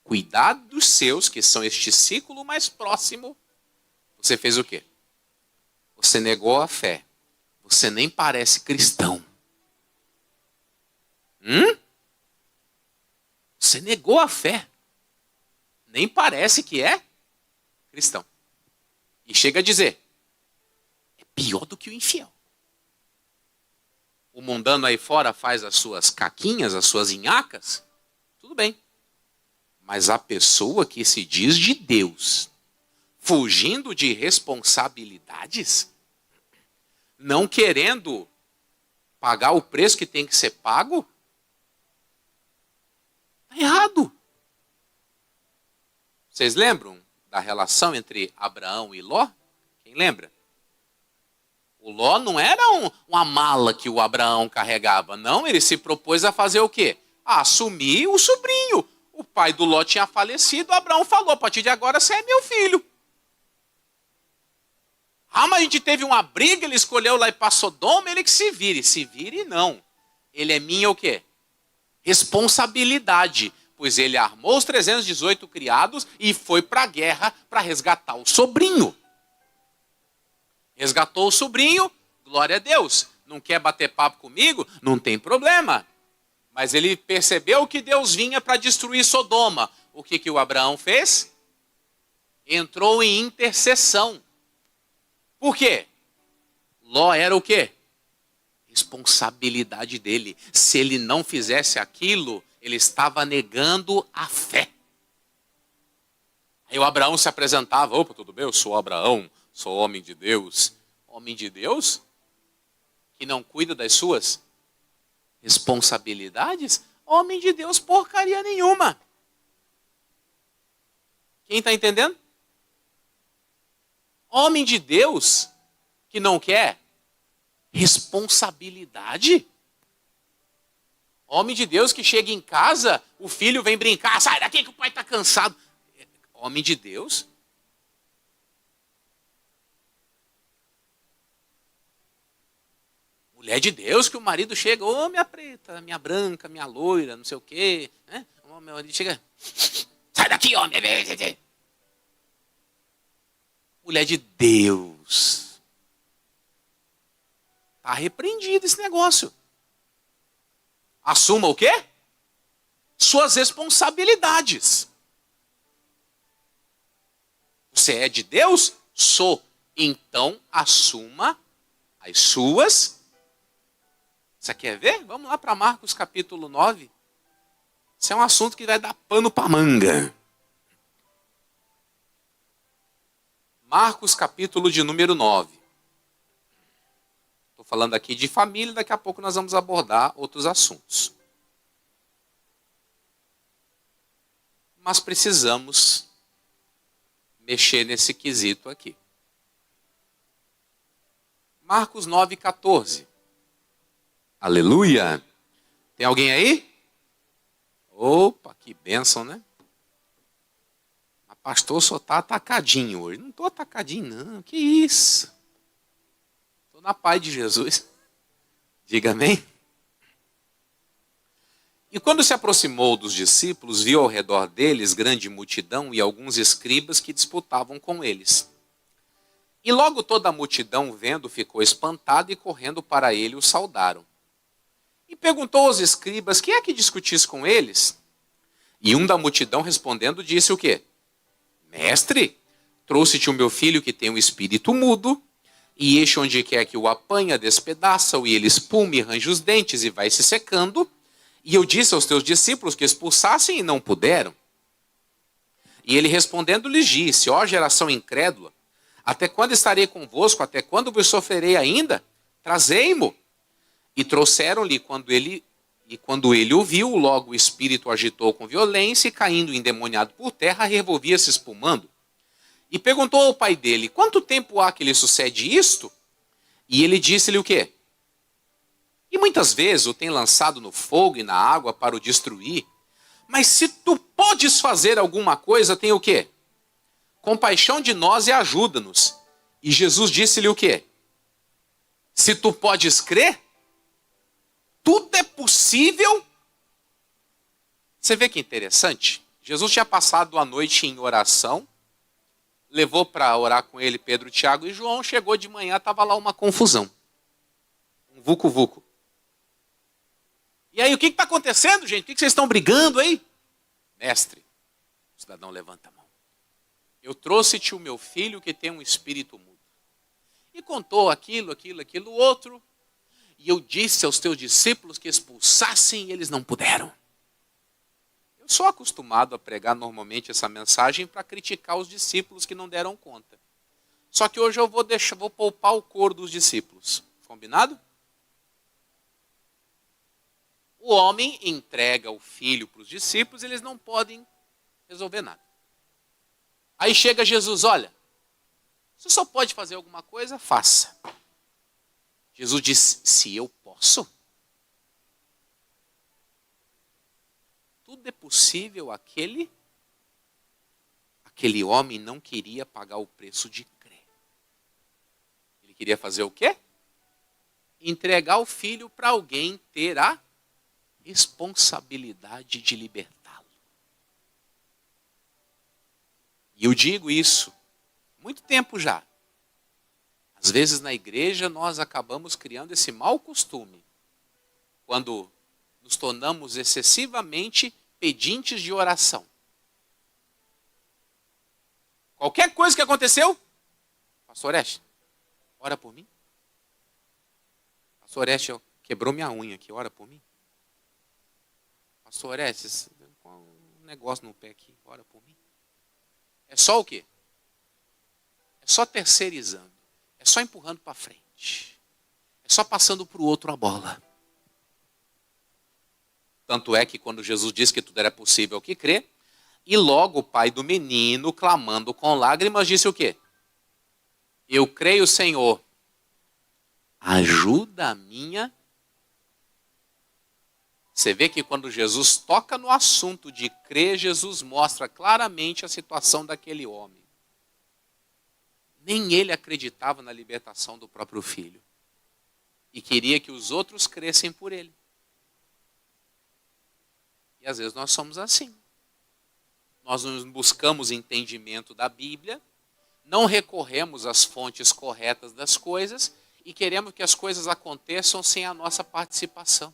cuidar dos seus, que são este ciclo mais próximo, você fez o quê? Você negou a fé. Você nem parece cristão. Você negou a fé. Nem parece que é cristão. E chega a dizer, é pior do que o infiel. O mundano aí fora faz as suas caquinhas, as suas inhacas, tudo bem. Mas a pessoa que se diz de Deus, fugindo de responsabilidades, não querendo pagar o preço que tem que ser pago, está errado. Vocês lembram da relação entre Abraão e Ló? Quem lembra? O Ló não era uma mala que o Abraão carregava, não. Ele se propôs a fazer o quê? A assumir o sobrinho. O pai do Ló tinha falecido, Abraão falou, a partir de agora você é meu filho. Mas a gente teve uma briga, ele escolheu lá ir para Sodoma, ele que se vire. Se vire não. Ele é minha o quê? Responsabilidade. Pois ele armou os 318 criados e foi para a guerra para resgatar o sobrinho. Resgatou o sobrinho, glória a Deus. Não quer bater papo comigo? Não tem problema. Mas ele percebeu que Deus vinha para destruir Sodoma. O que o Abraão fez? Entrou em intercessão. Por quê? Ló era o quê? Responsabilidade dele. Se ele não fizesse aquilo, ele estava negando a fé. Aí o Abraão se apresentava, opa, tudo bem, eu sou Abraão, sou homem de Deus. Homem de Deus? Que não cuida das suas responsabilidades? Homem de Deus, porcaria nenhuma. Quem está entendendo? Homem de Deus que não quer responsabilidade. Homem de Deus que chega em casa, o filho vem brincar, sai daqui que o pai está cansado. Homem de Deus? Mulher de Deus que o marido chega, ô minha preta, minha branca, minha loira, não sei o quê. Né? O meu marido chega, sai daqui, homem. Mulher de Deus. Está repreendido esse negócio. Assuma o quê? Suas responsabilidades. Você é de Deus? Sou. Então, assuma as suas. Você quer ver? Vamos lá para Marcos capítulo 9. Isso é um assunto que vai dar pano para manga. Marcos capítulo de número 9. Estou falando aqui de família, daqui a pouco nós vamos abordar outros assuntos. Mas precisamos mexer nesse quesito aqui. Marcos 9,14. Aleluia! Tem alguém aí? Opa, que bênção, né? Mas pastor só está atacadinho hoje. Não estou atacadinho, não. Que isso? Estou na paz de Jesus. Diga amém. E quando se aproximou dos discípulos, viu ao redor deles grande multidão e alguns escribas que disputavam com eles. E logo toda a multidão, vendo, ficou espantada e correndo para ele o saudaram. E perguntou aos escribas, quem é que discutisse com eles? E um da multidão respondendo disse o quê? Mestre, trouxe-te o meu filho que tem um espírito mudo, e este onde quer que o apanha, despedaça-o, e ele espuma e range os dentes e vai se secando. E eu disse aos teus discípulos que expulsassem e não puderam. E ele respondendo lhes disse, ó geração incrédula, até quando estarei convosco, até quando vos sofrerei ainda? Trazei-mo. E trouxeram-lhe, quando ele o viu, logo o espírito agitou com violência e, caindo endemoniado por terra, revolvia-se espumando. E perguntou ao pai dele, quanto tempo há que lhe sucede isto? E ele disse-lhe o quê? E muitas vezes o tem lançado no fogo e na água para o destruir. Mas se tu podes fazer alguma coisa, tem o quê? Compaixão de nós e ajuda-nos. E Jesus disse-lhe o quê? Se tu podes crer, tudo é possível. Você vê que interessante? Jesus tinha passado a noite em oração, levou para orar com ele Pedro, Tiago e João, chegou de manhã, estava lá uma confusão. Um vucu-vucu. E aí, o que está acontecendo, gente? O que vocês estão brigando aí? Mestre, o cidadão levanta a mão. Eu trouxe-te o meu filho que tem um espírito mudo. E contou aquilo, outro. E eu disse aos teus discípulos que expulsassem e eles não puderam. Eu sou acostumado a pregar normalmente essa mensagem para criticar os discípulos que não deram conta. Só que hoje eu vou poupar o coro dos discípulos. Combinado? O homem entrega o filho para os discípulos, eles não podem resolver nada. Aí chega Jesus, olha, você só pode fazer alguma coisa, faça. Jesus diz, se eu posso, tudo é possível. Aquele homem não queria pagar o preço de crer. Ele queria fazer o quê? Entregar o filho para alguém ter a responsabilidade de libertá-lo. E eu digo isso há muito tempo já. Às vezes na igreja nós acabamos criando esse mau costume, quando nos tornamos excessivamente pedintes de oração. Qualquer coisa que aconteceu, pastor Orestes, ora por mim. Pastor Orestes, quebrou minha unha aqui, ora por mim. Pastor Orestes, um negócio no pé aqui, ora por mim. É só o quê? É só terceirizando. É só empurrando para frente. É só passando para o outro a bola. Tanto é que quando Jesus disse que tudo era possível que crê, e logo o pai do menino, clamando com lágrimas, disse o quê? Eu creio, Senhor, ajuda a minha Você vê que quando Jesus toca no assunto de crer, Jesus mostra claramente a situação daquele homem. Nem ele acreditava na libertação do próprio filho. E queria que os outros crescem por ele. E às vezes nós somos assim. Nós não buscamos entendimento da Bíblia, não recorremos às fontes corretas das coisas e queremos que as coisas aconteçam sem a nossa participação.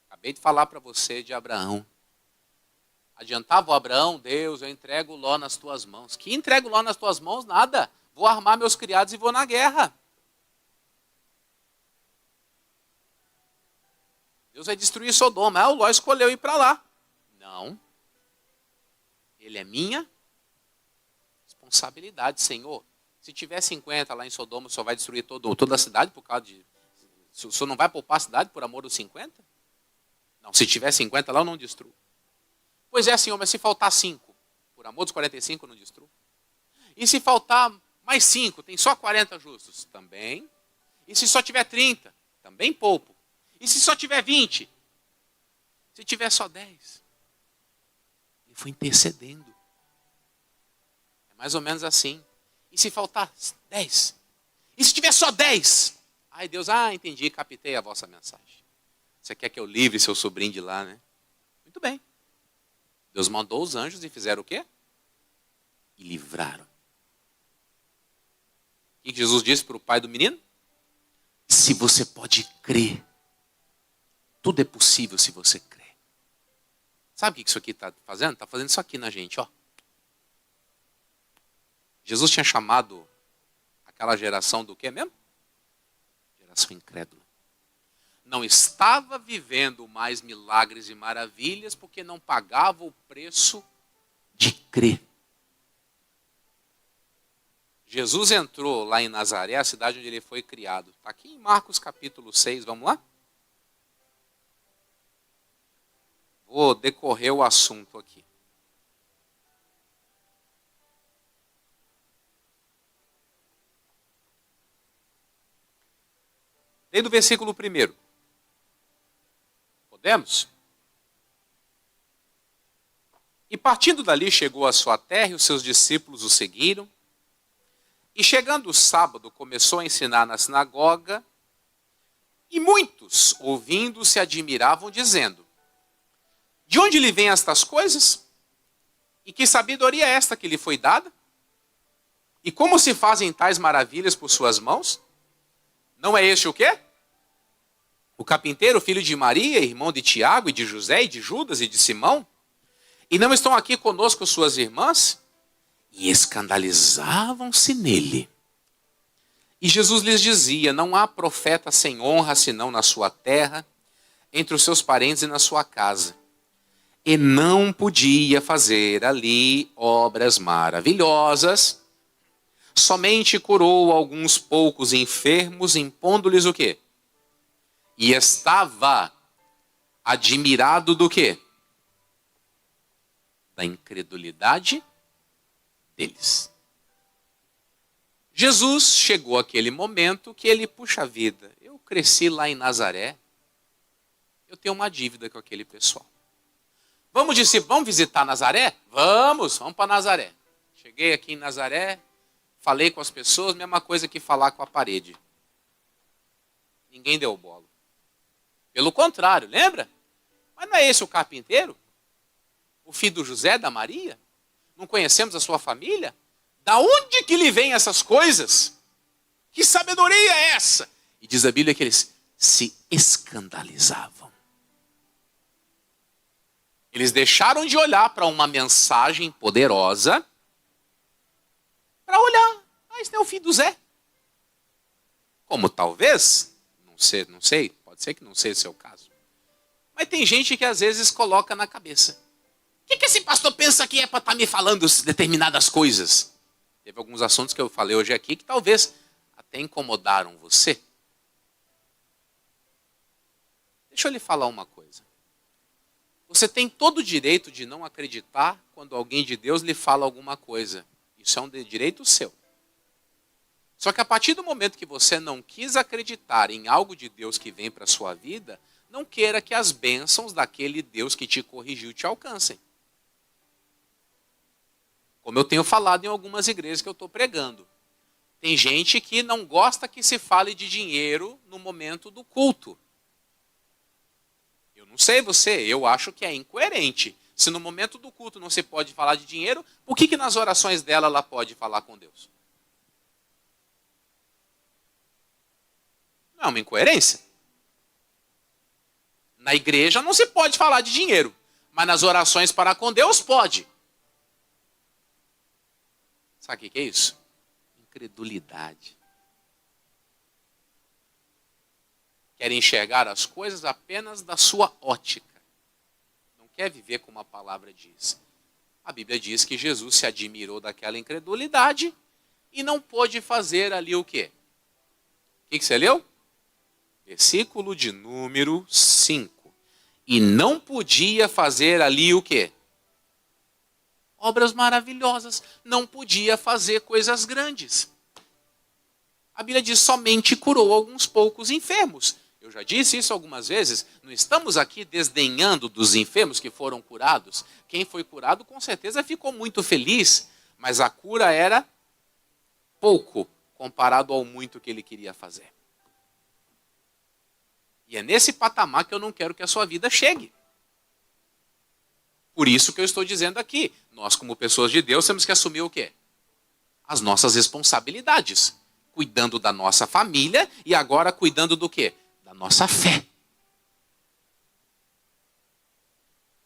Acabei de falar para você de Abraão. Adiantava o Abraão, Deus, eu entrego Ló nas tuas mãos. Que entrego Ló nas tuas mãos? Nada. Vou armar meus criados e vou na guerra. Deus vai destruir Sodoma. O Ló escolheu ir para lá. Não. Ele é minha responsabilidade, Senhor. Se tiver 50 lá em Sodoma, o Senhor vai destruir toda a cidade por causa de... O Senhor não vai poupar a cidade por amor dos 50? Não, se tiver 50 lá, eu não destruo. Pois é, Senhor, mas se faltar 5, por amor dos 45, eu não destruo. E se faltar mais 5, tem só 40 justos? Também. E se só tiver 30? Também poupo. E se só tiver 20? Se tiver só 10? Ele foi intercedendo. É mais ou menos assim. E se faltar 10? E se tiver só 10? Ai, Deus, entendi, captei a vossa mensagem. Você quer que eu livre seu sobrinho de lá, né? Muito bem. Deus mandou os anjos e fizeram o quê? E livraram. O que Jesus disse para o pai do menino? Se você pode crer, tudo é possível se você crer. Sabe o que isso aqui está fazendo? Está fazendo isso aqui na gente, ó. Jesus tinha chamado aquela geração do quê mesmo? Geração incrédula. Não estava vivendo mais milagres e maravilhas porque não pagava o preço de crer. Jesus entrou lá em Nazaré, a cidade onde ele foi criado. Está aqui em Marcos capítulo 6, vamos lá? Vou decorrer o assunto aqui. Desde o versículo 1. Podemos? E partindo dali chegou à sua terra e os seus discípulos o seguiram. E chegando o sábado começou a ensinar na sinagoga. E muitos, ouvindo, se admiravam, dizendo: de onde lhe vêm estas coisas? E que sabedoria é esta que lhe foi dada? E como se fazem tais maravilhas por suas mãos? Não é este o quê? O carpinteiro, filho de Maria, irmão de Tiago e de José e de Judas e de Simão? E não estão aqui conosco suas irmãs? E escandalizavam-se nele. E Jesus lhes dizia: não há profeta sem honra senão na sua terra, entre os seus parentes e na sua casa. E não podia fazer ali obras maravilhosas. Somente curou alguns poucos enfermos, impondo-lhes o quê? E estava admirado do quê? Da incredulidade deles. Jesus chegou àquele momento que ele, puxa vida, eu cresci lá em Nazaré, eu tenho uma dívida com aquele pessoal. Vamos visitar Nazaré? Vamos para Nazaré. Cheguei aqui em Nazaré, falei com as pessoas, mesma coisa que falar com a parede. Ninguém deu bola. Pelo contrário, lembra? Mas não é esse o carpinteiro? O filho do José, da Maria? Não conhecemos a sua família? Da onde que lhe vêm essas coisas? Que sabedoria é essa? E diz a Bíblia que eles se escandalizavam. Eles deixaram de olhar para uma mensagem poderosa para olhar. Esse é o filho do Zé. Como talvez, não sei, pode ser que não seja o seu caso. Mas tem gente que às vezes coloca na cabeça: o que esse pastor pensa que é para estar me falando determinadas coisas? Teve alguns assuntos que eu falei hoje aqui que talvez até incomodaram você. Deixa eu lhe falar uma coisa. Você tem todo o direito de não acreditar quando alguém de Deus lhe fala alguma coisa. Isso é um direito seu. Só que a partir do momento que você não quis acreditar em algo de Deus que vem para a sua vida, não queira que as bênçãos daquele Deus que te corrigiu te alcancem. Como eu tenho falado em algumas igrejas que eu estou pregando. Tem gente que não gosta que se fale de dinheiro no momento do culto. Eu não sei você, eu acho que é incoerente. Se no momento do culto não se pode falar de dinheiro, por que nas orações dela ela pode falar com Deus? Não é uma incoerência? Na igreja não se pode falar de dinheiro, mas nas orações para com Deus pode. Sabe o que é isso? Incredulidade. Quer enxergar as coisas apenas da sua ótica. Não quer viver como a palavra diz. A Bíblia diz que Jesus se admirou daquela incredulidade e não pôde fazer ali o quê? O que você leu? Versículo de número 5. E não podia fazer ali o quê? Obras maravilhosas. Não podia fazer coisas grandes. A Bíblia diz somente curou alguns poucos enfermos. Eu já disse isso algumas vezes. Não estamos aqui desdenhando dos enfermos que foram curados. Quem foi curado com certeza ficou muito feliz. Mas a cura era pouco comparado ao muito que ele queria fazer. E é nesse patamar que eu não quero que a sua vida chegue. Por isso que eu estou dizendo aqui, nós como pessoas de Deus temos que assumir o quê? As nossas responsabilidades. Cuidando da nossa família e agora cuidando do quê? Da nossa fé.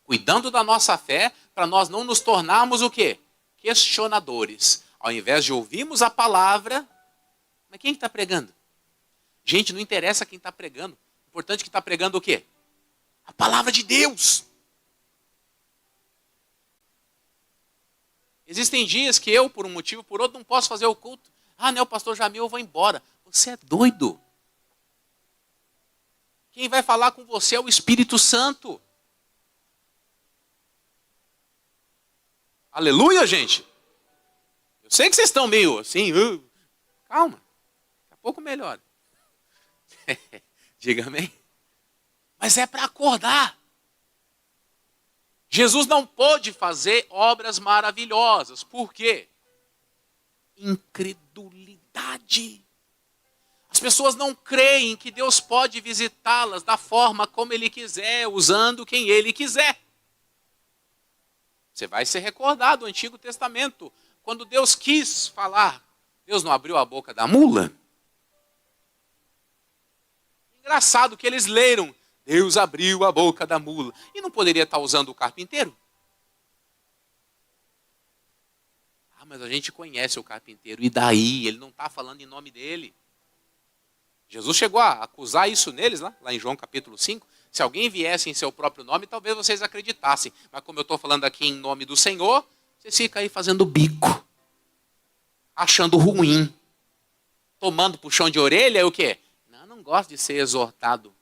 Cuidando da nossa fé para nós não nos tornarmos o quê? Questionadores. Ao invés de ouvirmos a palavra, mas quem está pregando? Gente, não interessa quem está pregando. O importante é que está pregando o quê? A palavra de Deus. Existem dias que eu, por um motivo ou por outro, não posso fazer o culto. Ah, não, o pastor Jamil, eu vou embora. Você é doido. Quem vai falar com você é o Espírito Santo. Aleluia, gente. Eu sei que vocês estão meio assim. Calma. Daqui a pouco melhora. Diga amém. Mas é para acordar. Jesus não pôde fazer obras maravilhosas. Por quê? Incredulidade. As pessoas não creem que Deus pode visitá-las da forma como Ele quiser, usando quem Ele quiser. Você vai se recordar do Antigo Testamento. Quando Deus quis falar, Deus não abriu a boca da mula? Engraçado que eles leram, Deus abriu a boca da mula. E não poderia estar usando o carpinteiro? Ah, mas a gente conhece o carpinteiro. E daí? Ele não está falando em nome dele. Jesus chegou a acusar isso neles, lá em João capítulo 5. Se alguém viesse em seu próprio nome, talvez vocês acreditassem. Mas como eu estou falando aqui em nome do Senhor, vocês ficam aí fazendo bico. Achando ruim. Tomando puxão de orelha, é o quê? Não gosto de ser exortado.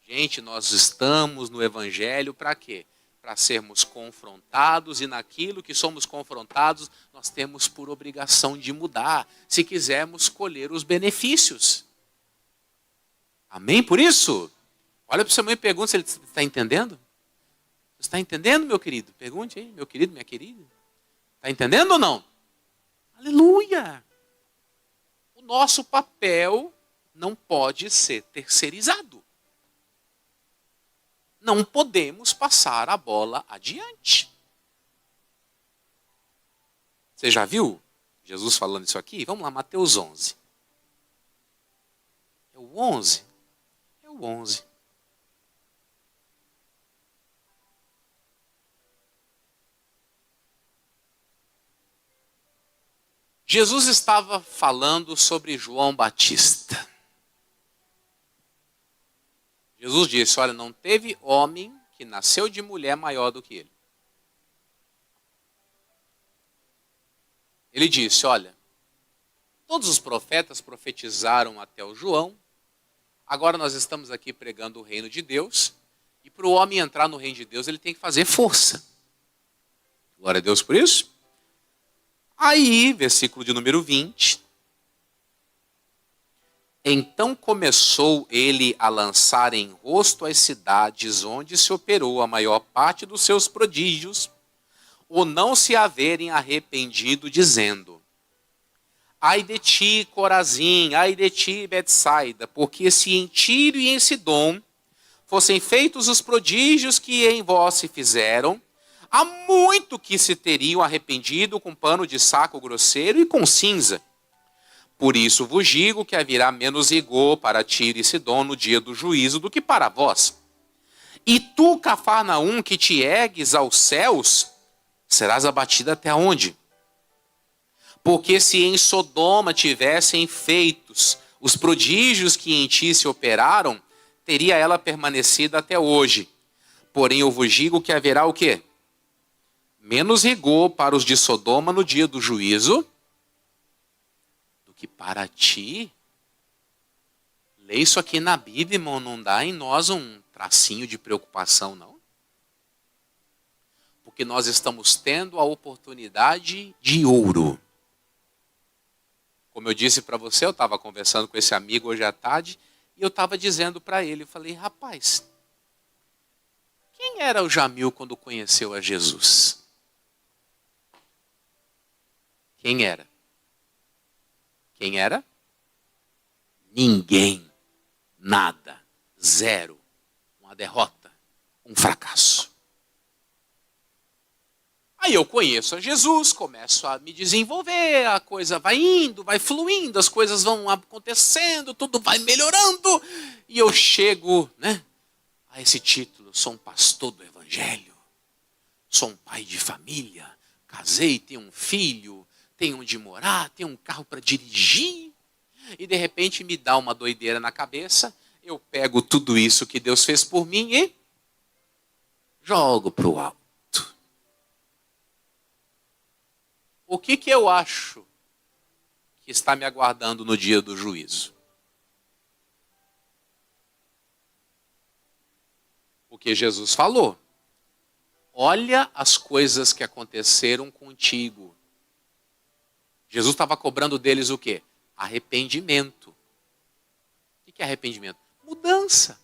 Gente, nós estamos no Evangelho para quê? Para sermos confrontados e naquilo que somos confrontados, nós temos por obrigação de mudar, se quisermos colher os benefícios. Amém por isso? Olha para o seu irmão e pergunta se ele está entendendo. Você está entendendo, meu querido? Pergunte aí, meu querido, minha querida. Está entendendo ou não? Aleluia! O nosso papel não pode ser terceirizado. Não podemos passar a bola adiante. Você já viu Jesus falando isso aqui? Vamos lá, Mateus 11. É o 11? É o 11. Jesus estava falando sobre João Batista. Jesus disse, olha, não teve homem que nasceu de mulher maior do que ele. Ele disse, olha, todos os profetas profetizaram até o João, agora nós estamos aqui pregando o reino de Deus, e para o homem entrar no reino de Deus, ele tem que fazer força. Glória a Deus por isso. Aí, versículo de número 20, Então começou ele a lançar em rosto as cidades onde se operou a maior parte dos seus prodígios, o não se haverem arrependido, dizendo: ai de ti, Corazim, ai de ti, Betsaida, porque se em Tiro e em Sidom fossem feitos os prodígios que em vós se fizeram, há muito que se teriam arrependido com pano de saco grosseiro e com cinza. Por isso vos digo que haverá menos rigor para Tiro e Sidom no dia do juízo do que para vós. E tu, Cafarnaum, que te ergues aos céus, serás abatida até onde? Porque se em Sodoma tivessem feitos os prodígios que em ti se operaram, teria ela permanecido até hoje. Porém eu vos digo que haverá o quê? Menos rigor para os de Sodoma no dia do juízo, que para ti. Lê isso aqui na Bíblia, irmão, não dá em nós um tracinho de preocupação, não? Porque nós estamos tendo a oportunidade de ouro. Como eu disse para você, eu estava conversando com esse amigo hoje à tarde, e eu estava dizendo para ele, eu falei: rapaz, quem era o Jamil quando conheceu a Jesus? Quem era? Quem era? Ninguém, nada, zero, uma derrota, um fracasso. Aí eu conheço a Jesus, começo a me desenvolver, a coisa vai indo, vai fluindo, as coisas vão acontecendo, tudo vai melhorando, e eu chego, a esse título: sou um pastor do Evangelho, sou um pai de família, casei, tenho um filho, tem onde morar, tem um carro para dirigir, e de repente me dá uma doideira na cabeça, eu pego tudo isso que Deus fez por mim e jogo para o alto. O que eu acho que está me aguardando no dia do juízo? Porque Jesus falou: olha as coisas que aconteceram contigo. Jesus estava cobrando deles o quê? Arrependimento. O que é arrependimento? Mudança.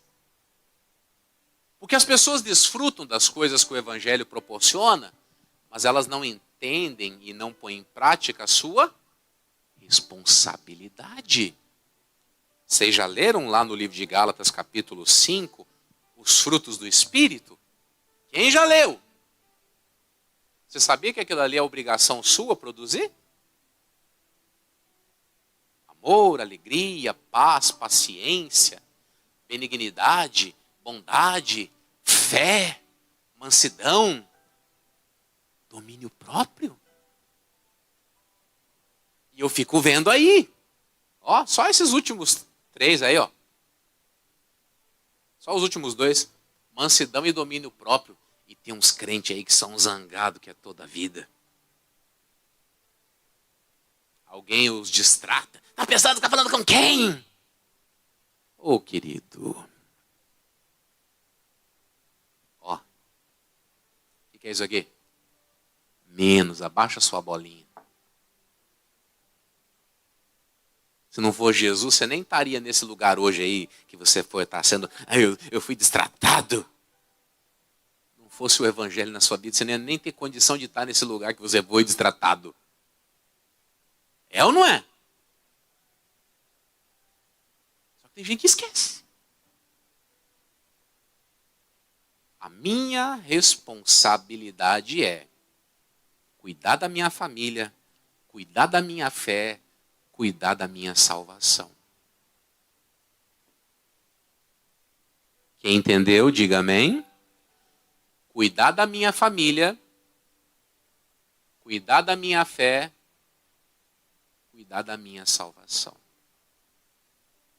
Porque as pessoas desfrutam das coisas que o Evangelho proporciona, mas elas não entendem e não põem em prática a sua responsabilidade. Vocês já leram lá no livro de Gálatas, capítulo 5, os frutos do Espírito? Quem já leu? Você sabia que aquilo ali é obrigação sua produzir? Amor, alegria, paz, paciência, benignidade, bondade, fé, mansidão, domínio próprio. E eu fico vendo aí, só esses últimos 3 aí, só os últimos 2, mansidão e domínio próprio. E tem uns crentes aí que são zangados, que é toda a vida. Alguém os distrata. Tá pensando que tá falando com quem? Ô, querido. O que é isso aqui? Menos, abaixa sua bolinha. Se não for Jesus, você nem estaria nesse lugar hoje aí, que você está sendo, eu fui distratado. Não fosse o Evangelho na sua vida, você nem ter condição de estar nesse lugar que você foi distratado. É ou não é? Só que tem gente que esquece. A minha responsabilidade é cuidar da minha família, cuidar da minha fé, cuidar da minha salvação. Quem entendeu, diga amém. Cuidar da minha família, cuidar da minha fé, cuidar da minha salvação.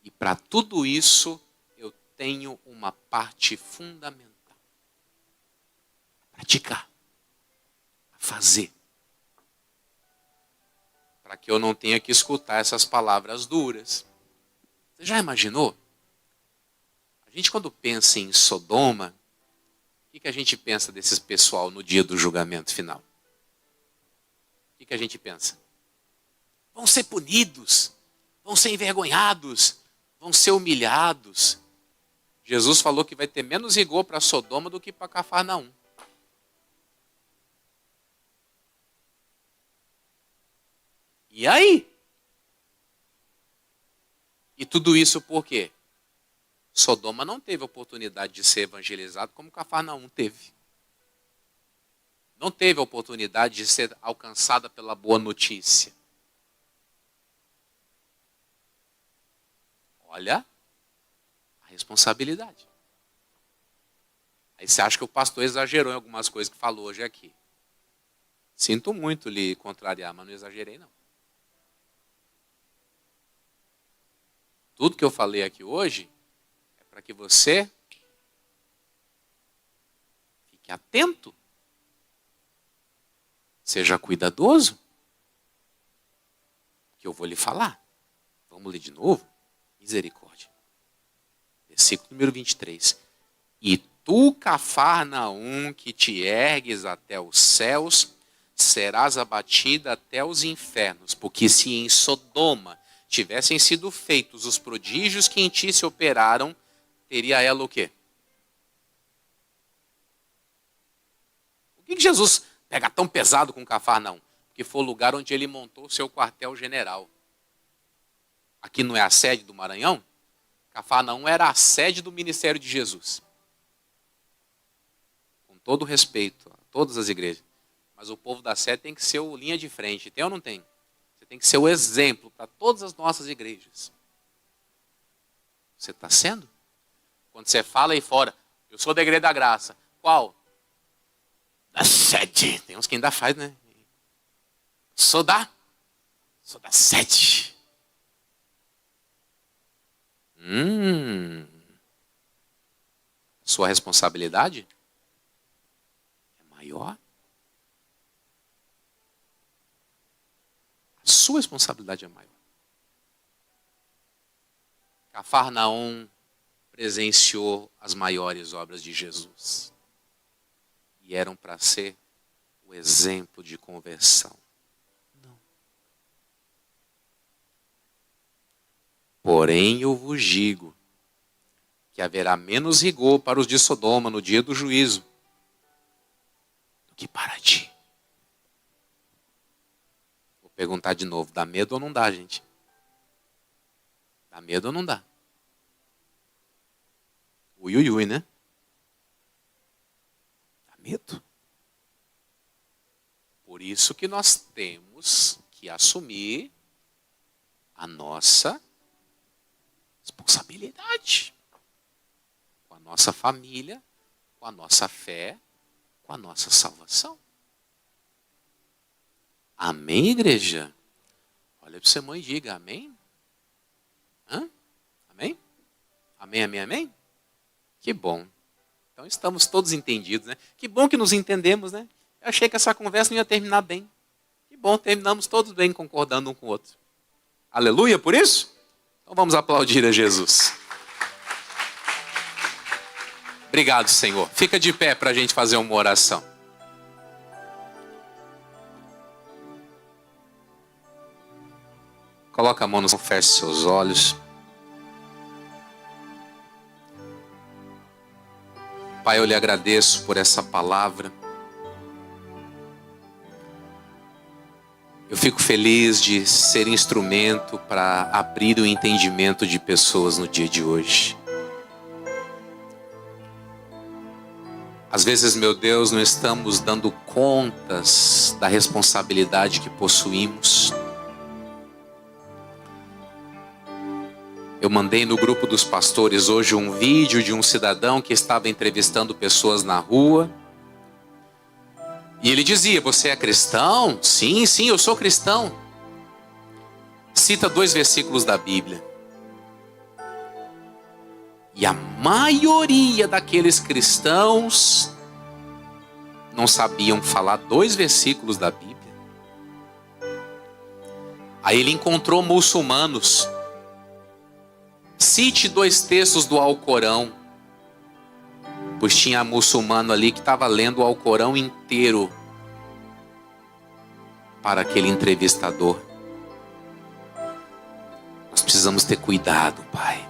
E para tudo isso, eu tenho uma parte fundamental. Praticar. Fazer. Para que eu não tenha que escutar essas palavras duras. Você já imaginou? A gente, quando pensa em Sodoma, o que a gente pensa desse pessoal no dia do julgamento final? O que a gente pensa? Vão ser punidos, vão ser envergonhados, vão ser humilhados. Jesus falou que vai ter menos rigor para Sodoma do que para Cafarnaum. E aí? E tudo isso por quê? Sodoma não teve oportunidade de ser evangelizado como Cafarnaum teve. Não teve oportunidade de ser alcançada pela boa notícia. Olha a responsabilidade. Aí você acha que o pastor exagerou em algumas coisas que falou hoje aqui. Sinto muito lhe contrariar, mas não exagerei não. Tudo que eu falei aqui hoje é para que você fique atento. Seja cuidadoso. Que eu vou lhe falar. Vamos ler de novo? Misericórdia. Versículo número 23. E tu, Cafarnaum, que te ergues até os céus, serás abatida até os infernos, porque se em Sodoma tivessem sido feitos os prodígios que em ti se operaram, teria ela o quê? Por que Jesus pega tão pesado com Cafarnaum? Porque foi o lugar onde ele montou o seu quartel-general. Aqui não é a sede do Maranhão? Cafarnaum era a sede do ministério de Jesus. Com todo respeito a todas as igrejas. Mas o povo da sede tem que ser o linha de frente. Tem ou não tem? Você tem que ser o exemplo para todas as nossas igrejas. Você está sendo? Quando você fala aí fora, eu sou da Igreja da Graça. Qual? Da sede. Tem uns que ainda faz, né? Sou da sede. Sua responsabilidade é maior. A sua responsabilidade é maior. Cafarnaum presenciou as maiores obras de Jesus. E eram para ser o exemplo de conversão. Não. Porém, eu vos digo que haverá menos rigor para os de Sodoma no dia do juízo do que para ti. Vou perguntar de novo, dá medo ou não dá, gente? Dá medo ou não dá? Ui, né? Dá medo? Por isso que nós temos que assumir a nossa responsabilidade. Com a nossa família, com a nossa fé, com a nossa salvação. Amém, igreja? Olha para o seu irmão e diga amém. Hã? Amém? Amém, amém, amém? Que bom. Então estamos todos entendidos, né? Que bom que nos entendemos, né? Eu achei que essa conversa não ia terminar bem. Que bom, terminamos todos bem, concordando um com o outro. Aleluia por isso? Então vamos aplaudir a Jesus. Obrigado, Senhor. Fica de pé para a gente fazer uma oração. Coloca a mão no chão, feche seus olhos. Pai, eu lhe agradeço por essa palavra. Eu fico feliz de ser instrumento para abrir o entendimento de pessoas no dia de hoje. Às vezes, meu Deus, não estamos dando contas da responsabilidade que possuímos. Eu mandei no grupo dos pastores hoje um vídeo de um cidadão que estava entrevistando pessoas na rua. E ele dizia, você é cristão? Sim, eu sou cristão. Cita 2 versículos da Bíblia. E a maioria daqueles cristãos não sabiam falar 2 versículos da Bíblia. Aí ele encontrou muçulmanos. Cite 2 textos do Alcorão. Pois tinha muçulmano ali que estava lendo o Alcorão inteiro para aquele entrevistador. Nós precisamos ter cuidado, Pai.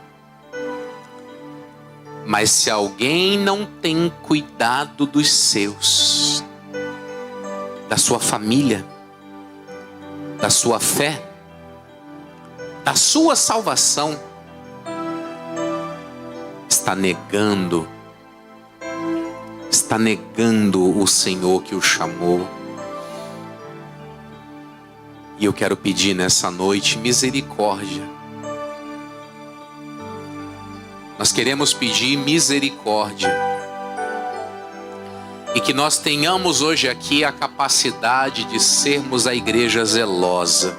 Mas se alguém não tem cuidado dos seus, da sua família, da sua fé, da sua salvação, está negando o Senhor que o chamou. E eu quero pedir nessa noite misericórdia. Nós queremos pedir misericórdia. E que nós tenhamos hoje aqui a capacidade de sermos a igreja zelosa,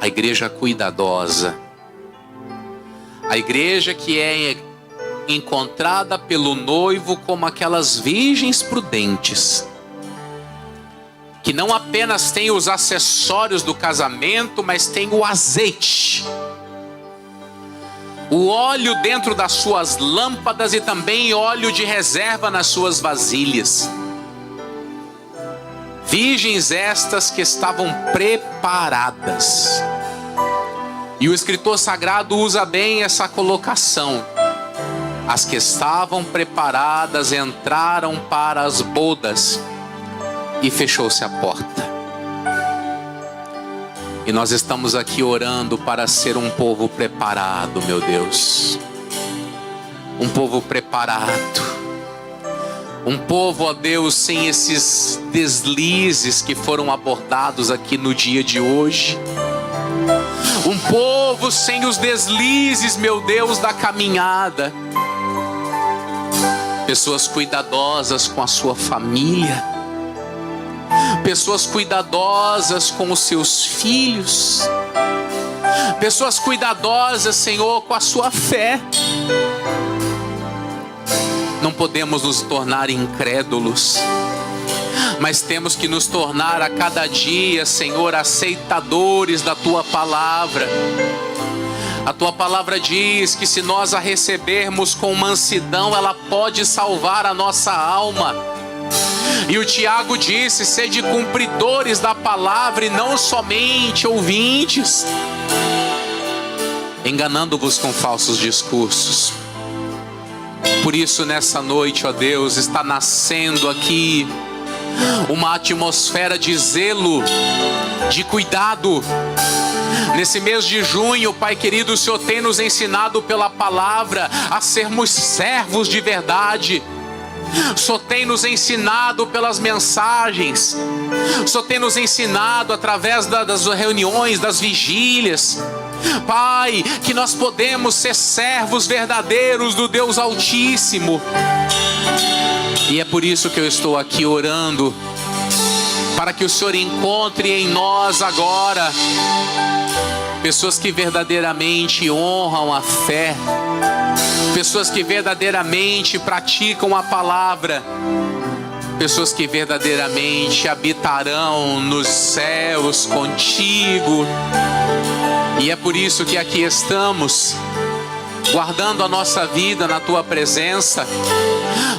a igreja cuidadosa, a igreja que é encontrada pelo noivo como aquelas virgens prudentes, que não apenas tem os acessórios do casamento, mas tem o azeite, o óleo dentro das suas lâmpadas e também óleo de reserva nas suas vasilhas. Virgens estas que estavam preparadas. E o escritor sagrado usa bem essa colocação. As que estavam preparadas entraram para as bodas e fechou-se a porta. E nós estamos aqui orando para ser um povo preparado, meu Deus. Um povo preparado. Um povo, ó Deus, sem esses deslizes que foram abordados aqui no dia de hoje. Um povo sem os deslizes, meu Deus, da caminhada. Pessoas cuidadosas com a sua família. Pessoas cuidadosas com os seus filhos. Pessoas cuidadosas, Senhor, com a sua fé. Não podemos nos tornar incrédulos, mas temos que nos tornar a cada dia, Senhor, aceitadores da Tua palavra. A Tua palavra diz que se nós a recebermos com mansidão, ela pode salvar a nossa alma. E o Tiago disse: sede cumpridores da palavra e não somente ouvintes, enganando-vos com falsos discursos. Por isso nessa noite, ó Deus, está nascendo aqui uma atmosfera de zelo, de cuidado. Nesse mês de junho, Pai querido, o Senhor tem nos ensinado pela palavra a sermos servos de verdade. O Senhor tem nos ensinado pelas mensagens. O Senhor tem nos ensinado através das reuniões, das vigílias. Pai, que nós podemos ser servos verdadeiros do Deus Altíssimo. E é por isso que eu estou aqui orando, para que o Senhor encontre em nós agora pessoas que verdadeiramente honram a fé, pessoas que verdadeiramente praticam a palavra, pessoas que verdadeiramente habitarão nos céus contigo. E é por isso que aqui estamos, guardando a nossa vida na Tua presença,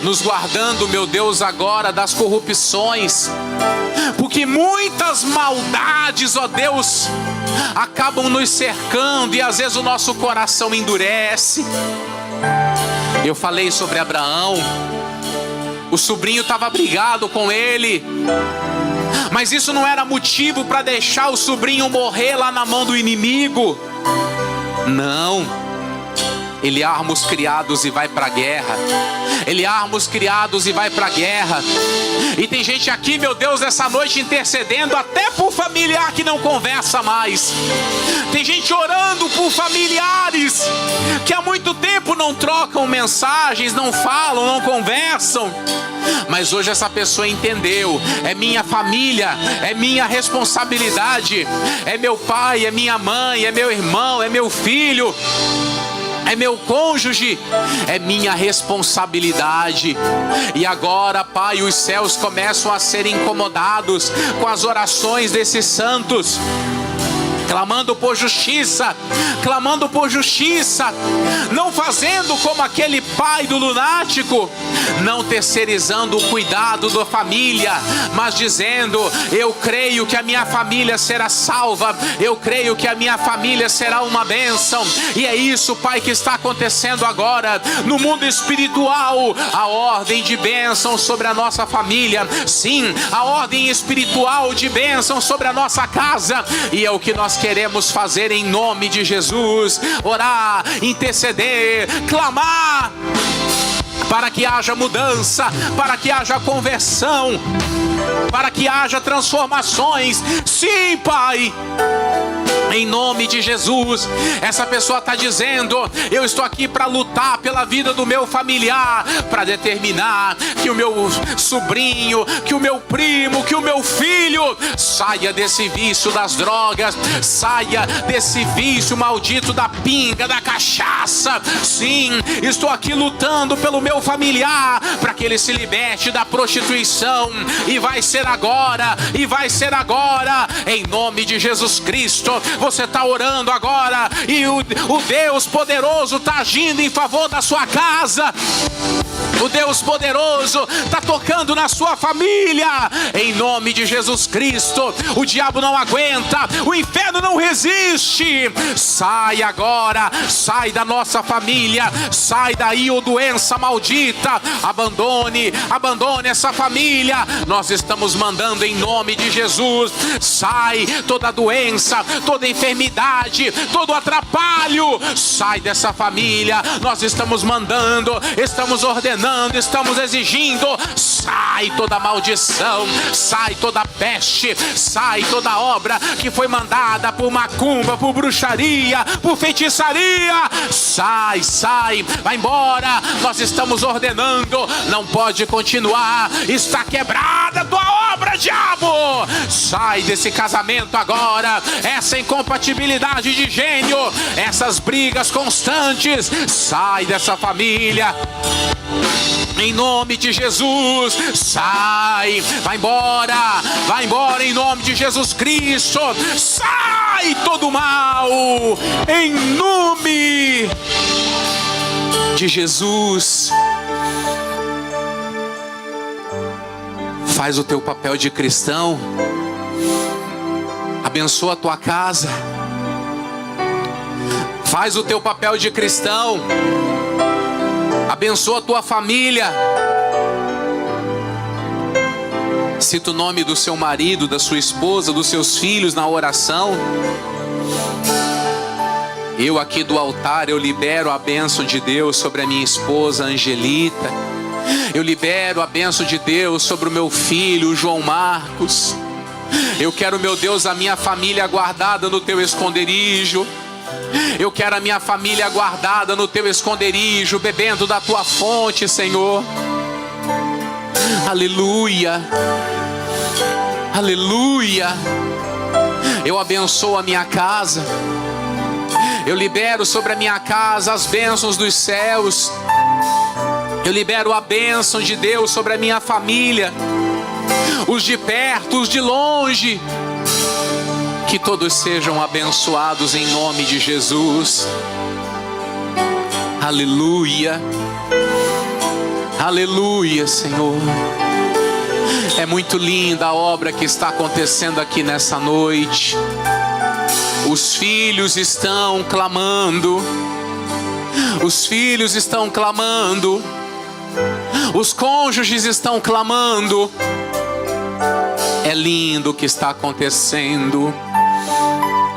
nos guardando, meu Deus, agora das corrupções, porque muitas maldades, ó Deus, acabam nos cercando e às vezes o nosso coração endurece. Eu falei sobre Abraão, o sobrinho estava brigado com ele, mas isso não era motivo para deixar o sobrinho morrer lá na mão do inimigo. Não. Ele arma os criados e vai para a guerra. Ele arma os criados e vai para a guerra. E tem gente aqui, meu Deus, essa noite intercedendo até por familiar que não conversa mais. Tem gente orando por familiares que há muito tempo não trocam mensagens, não falam, não conversam. Mas hoje essa pessoa entendeu: é minha família, é minha responsabilidade. É meu pai, é minha mãe, é meu irmão, é meu filho, é meu cônjuge, é minha responsabilidade. E agora, Pai, os céus começam a ser incomodados com as orações desses santos, clamando por justiça, clamando por justiça, não fazendo como aquele pai do lunático, não terceirizando o cuidado da família, mas dizendo: eu creio que a minha família será salva, eu creio que a minha família será uma bênção. E é isso, Pai, que está acontecendo agora no mundo espiritual, a ordem de bênção sobre a nossa família, sim, a ordem espiritual de bênção sobre a nossa casa, e é o que nós queremos fazer em nome de Jesus: orar, interceder, clamar, para que haja mudança, para que haja conversão, para que haja transformações. Sim, Pai, em nome de Jesus. Essa pessoa está dizendo: eu estou aqui para lutar pela vida do meu familiar, para determinar que o meu sobrinho, que o meu primo, que o meu filho saia desse vício das drogas, saia desse vício maldito da pinga, da cachaça. Sim, estou aqui lutando pelo meu familiar, para que ele se liberte da prostituição, e vai ser agora, e vai ser agora, em nome de Jesus Cristo. Você está orando agora, e o Deus poderoso está agindo em favor da sua casa. O Deus poderoso está tocando na sua família, em nome de Jesus Cristo. O diabo não aguenta, o inferno não resiste. Sai agora, sai da nossa família, sai daí, ô doença maldita. Abandone essa família. Nós estamos mandando em nome de Jesus. Sai toda doença, toda enfermidade, todo atrapalho. Sai dessa família. Nós estamos mandando, estamos ordenando, estamos exigindo: sai toda maldição, sai toda peste, sai toda obra que foi mandada por macumba, por bruxaria, por feitiçaria. Sai, vai embora. Nós estamos ordenando: não pode continuar, está quebrada a tua obra, diabo. Sai desse casamento agora, essa incompatibilidade de gênio, essas brigas constantes. Sai dessa família, em nome de Jesus. Sai, vai embora em nome de Jesus Cristo. Sai todo mal, em nome de Jesus. Faz o teu papel de cristão, abençoa a tua casa. Faz o teu papel de cristão, abençoa a tua família. Cita o nome do seu marido, da sua esposa, dos seus filhos na oração. Eu aqui do altar, eu libero a bênção de Deus sobre a minha esposa Angelita. Eu libero a bênção de Deus sobre o meu filho, o João Marcos. Eu quero, meu Deus, a minha família guardada no teu esconderijo. Eu quero a minha família guardada no teu esconderijo, bebendo da tua fonte, Senhor. Aleluia, aleluia. Eu abençoo a minha casa. Eu libero sobre a minha casa as bênçãos dos céus. Eu libero a bênção de Deus sobre a minha família, os de perto, os de longe. Que todos sejam abençoados em nome de Jesus. Aleluia, aleluia, Senhor. É muito linda a obra que está acontecendo aqui nessa noite. Os filhos estão clamando, os filhos estão clamando, os cônjuges estão clamando. É lindo o que está acontecendo.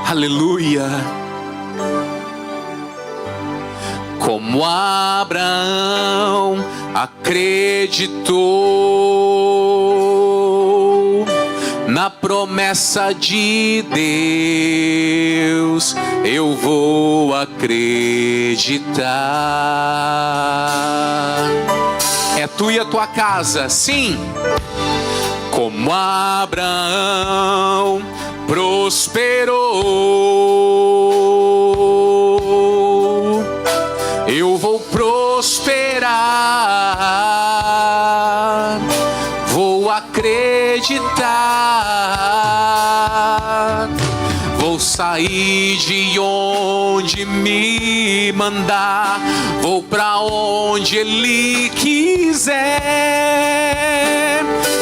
Aleluia. Como Abraão acreditou na promessa de Deus, eu vou acreditar. É tu e a tua casa, sim. Como Abraão prosperou, eu vou prosperar, vou acreditar, vou vou sair de onde me mandar, vou pra onde Ele quiser.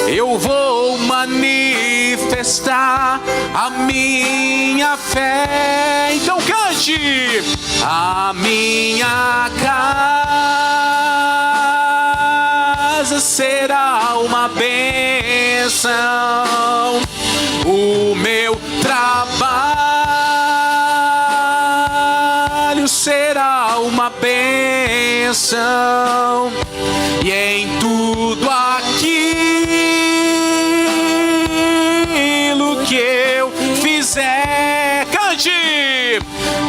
Eu vou manifestar a minha fé. Então cante: a minha casa será uma bênção, o meu trabalho será uma bênção, e em tudo aquilo que eu fizer, cante,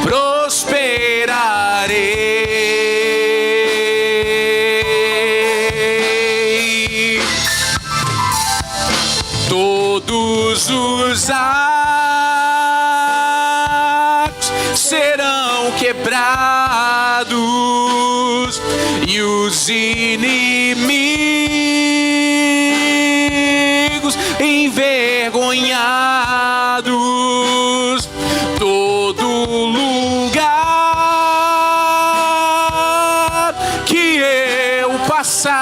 prosperarei. Todos os arcos serão quebrados e os inimigos envergonhados. Todo lugar que eu passar,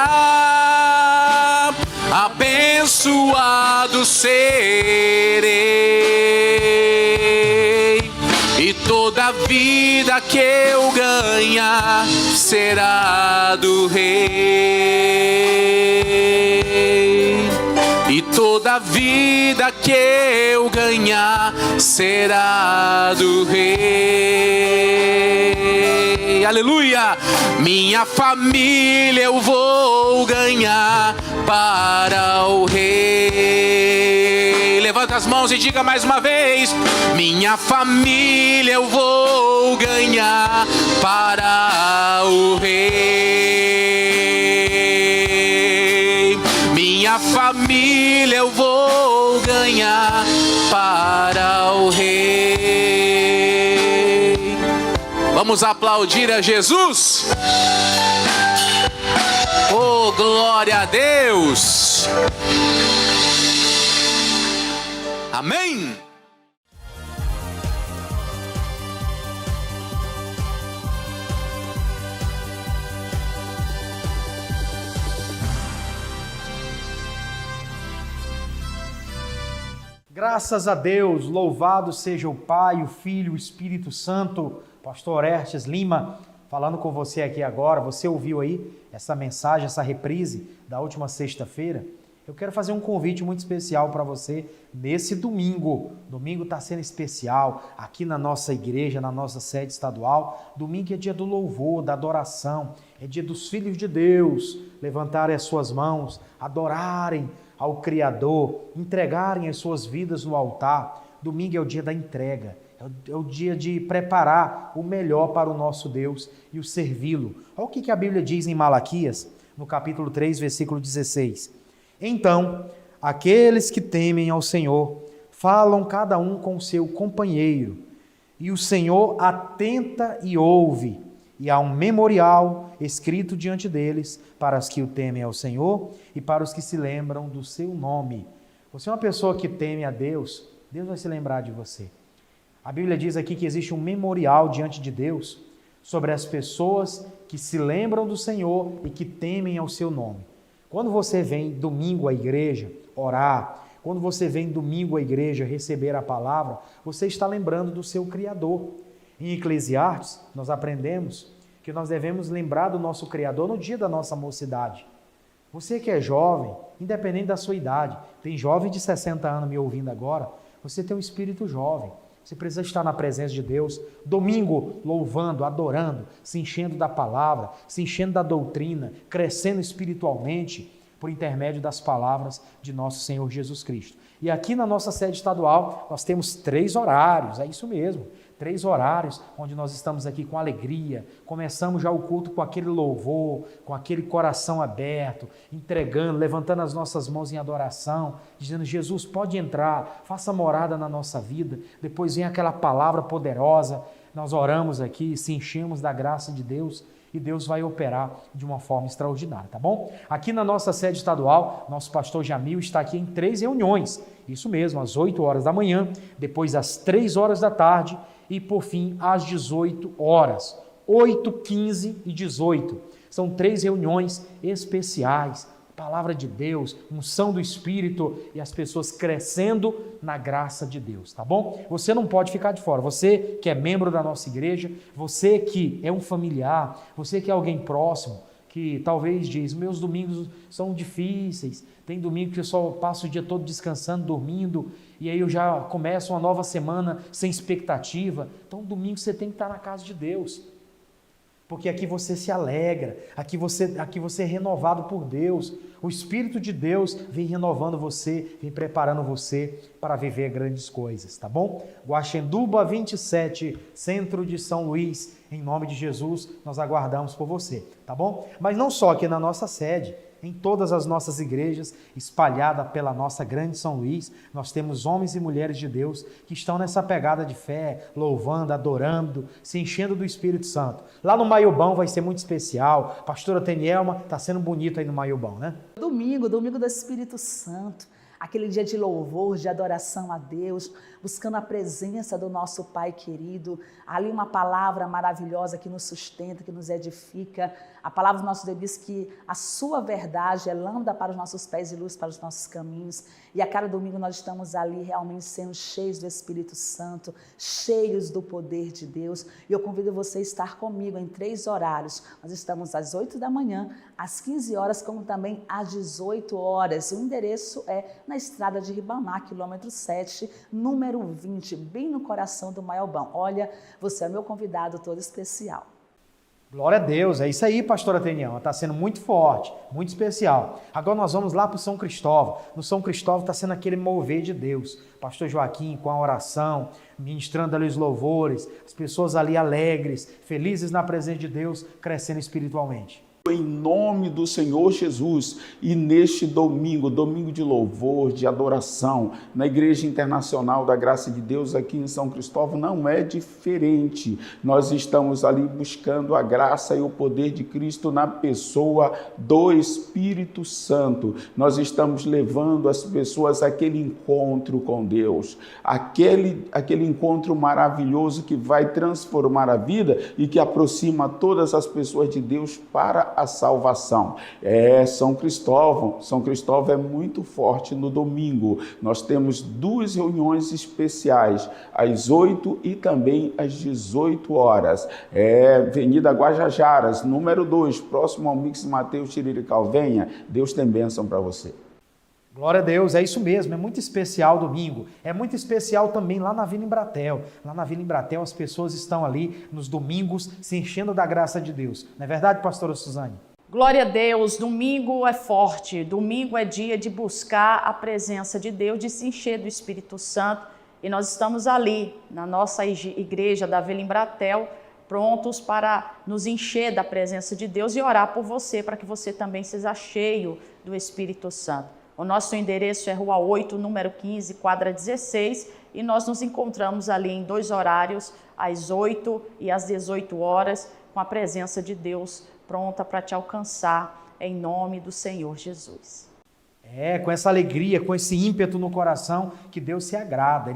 abençoado serei, e toda vida que eu ganhar será do Rei, e toda vida que eu ganhar será do Rei. Aleluia! Minha família eu vou ganhar para o Rei. Levanta as mãos e diga mais uma vez: minha família eu vou ganhar para o Rei. Minha família eu vou ganhar para o Rei. Vamos aplaudir a Jesus? Oh, glória a Deus! Amém! Graças a Deus, louvado seja o Pai, o Filho, o Espírito Santo. Pastor Orestes Lima falando com você aqui agora. Você ouviu aí essa mensagem, essa reprise da última sexta-feira? Eu quero fazer um convite muito especial para você nesse domingo. Domingo está sendo especial aqui na nossa igreja, na nossa sede estadual. Domingo é dia do louvor, da adoração, é dia dos filhos de Deus levantarem as suas mãos, adorarem ao Criador, entregarem as suas vidas no altar. Domingo é o dia da entrega, é o dia de preparar o melhor para o nosso Deus e o servi-lo. Olha o que a Bíblia diz em Malaquias, no capítulo 3, versículo 16. Então, aqueles que temem ao Senhor falam cada um com seu companheiro, e o Senhor atenta e ouve, e há um memorial escrito diante deles para os que o temem ao Senhor e para os que se lembram do seu nome. Você é uma pessoa que teme a Deus, Deus vai se lembrar de você. A Bíblia diz aqui que existe um memorial diante de Deus sobre as pessoas que se lembram do Senhor e que temem ao seu nome. Quando você vem domingo à igreja orar, quando você vem domingo à igreja receber a palavra, você está lembrando do seu Criador. Em Eclesiastes, nós aprendemos que nós devemos lembrar do nosso Criador no dia da nossa mocidade. Você que é jovem, independente da sua idade, tem jovem de 60 anos me ouvindo agora, você tem um espírito jovem. Você precisa estar na presença de Deus, domingo, louvando, adorando, se enchendo da palavra, se enchendo da doutrina, crescendo espiritualmente por intermédio das palavras de nosso Senhor Jesus Cristo. E aqui na nossa sede estadual, nós temos 3 horários, é isso mesmo, 3 horários onde nós estamos aqui com alegria, começamos já o culto com aquele louvor, com aquele coração aberto, entregando, levantando as nossas mãos em adoração, dizendo: Jesus, pode entrar, faça morada na nossa vida. Depois vem aquela palavra poderosa, nós oramos aqui, se enchemos da graça de Deus e Deus vai operar de uma forma extraordinária, tá bom? Aqui na nossa sede estadual, nosso pastor Jamil está aqui em 3 reuniões, isso mesmo, às 8 horas da manhã, depois às 3 horas da tarde e por fim às 18 horas, 8, 15 e 18. São 3 reuniões especiais, palavra de Deus, unção do Espírito e as pessoas crescendo na graça de Deus, tá bom? Você não pode ficar de fora, você que é membro da nossa igreja, você que é um familiar, você que é alguém próximo, que talvez diz, meus domingos são difíceis, tem domingo que eu só passo o dia todo descansando, dormindo, e aí eu já começo uma nova semana sem expectativa. Então domingo você tem que estar na casa de Deus, porque aqui você se alegra, aqui você é renovado por Deus. O Espírito de Deus vem renovando você, vem preparando você para viver grandes coisas, tá bom? Guaxenduba 27, centro de São Luís, em nome de Jesus, nós aguardamos por você, tá bom? Mas não só aqui na nossa sede, em todas as nossas igrejas, espalhada pela nossa grande São Luís, nós temos homens e mulheres de Deus que estão nessa pegada de fé, louvando, adorando, se enchendo do Espírito Santo. Lá no Maiobão vai ser muito especial. Pastora Tenielma, está sendo bonito aí no Maiobão, né? Domingo do Espírito Santo, aquele dia de louvor, de adoração a Deus, buscando a presença do nosso Pai querido, ali uma palavra maravilhosa que nos sustenta, que nos edifica. A palavra do nosso Deus diz que a sua verdade é lâmpada para os nossos pés e luz para os nossos caminhos. E a cada domingo nós estamos ali realmente sendo cheios do Espírito Santo, cheios do poder de Deus. E eu convido você a estar comigo em 3 horários. Nós estamos às 8 da manhã, às 15 horas, como também às 18 horas. O endereço é na estrada de Ribamar, quilômetro 7, número 20, bem no coração do Maiobão. Olha, você é meu convidado todo especial. Glória a Deus, é isso aí, pastora Tenião, está sendo muito forte, muito especial. Agora nós vamos lá para o São Cristóvão. No São Cristóvão está sendo aquele mover de Deus. Pastor Joaquim com a oração, ministrando ali os louvores, as pessoas ali alegres, felizes na presença de Deus, crescendo espiritualmente. Em nome do Senhor Jesus, e neste domingo, domingo de louvor, de adoração, na Igreja Internacional da Graça de Deus aqui em São Cristóvão, não é diferente. Nós estamos ali buscando a graça e o poder de Cristo na pessoa do Espírito Santo. Nós estamos levando as pessoas àquele encontro com Deus, aquele encontro maravilhoso que vai transformar a vida e que aproxima todas as pessoas de Deus para a salvação. São Cristóvão é muito forte no domingo. Nós temos 2 reuniões especiais, às 8 e também às 18 horas. Avenida Guajajaras, número 2, próximo ao Mix Mateus Tirirical. Venha, Deus tem bênção para você. Glória a Deus, é isso mesmo, é muito especial domingo, é muito especial também lá na Vila Embratel. Lá na Vila Embratel as pessoas estão ali nos domingos se enchendo da graça de Deus. Não é verdade, pastora Suzane? Glória a Deus, domingo é forte, domingo é dia de buscar a presença de Deus, de se encher do Espírito Santo. E nós estamos ali na nossa igreja da Vila Embratel, prontos para nos encher da presença de Deus e orar por você, para que você também seja cheio do Espírito Santo. O nosso endereço é Rua 8, número 15, quadra 16, e nós nos encontramos ali em 2 horários, às 8 e às 18 horas, com a presença de Deus pronta para te alcançar, em nome do Senhor Jesus. Com essa alegria, com esse ímpeto no coração, que Deus se agrada,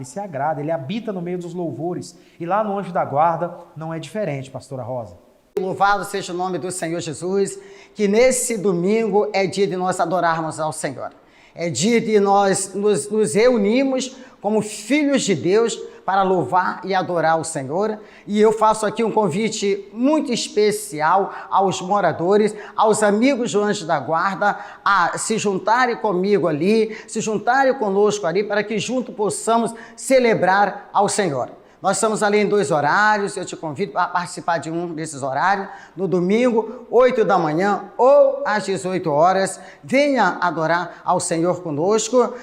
Ele habita no meio dos louvores. E lá no Anjo da Guarda não é diferente, pastora Rosa. Louvado seja o nome do Senhor Jesus, que nesse domingo é dia de nós adorarmos ao Senhor. É dia de nós nos reunirmos como filhos de Deus para louvar e adorar o Senhor. E eu faço aqui um convite muito especial aos moradores, aos amigos do Anjo da Guarda, a se juntarem comigo ali, se juntarem conosco ali, para que juntos possamos celebrar ao Senhor. Nós estamos ali em 2 horários, eu te convido a participar de um desses horários, no domingo, 8 da manhã ou às 18 horas. Venha adorar ao Senhor conosco,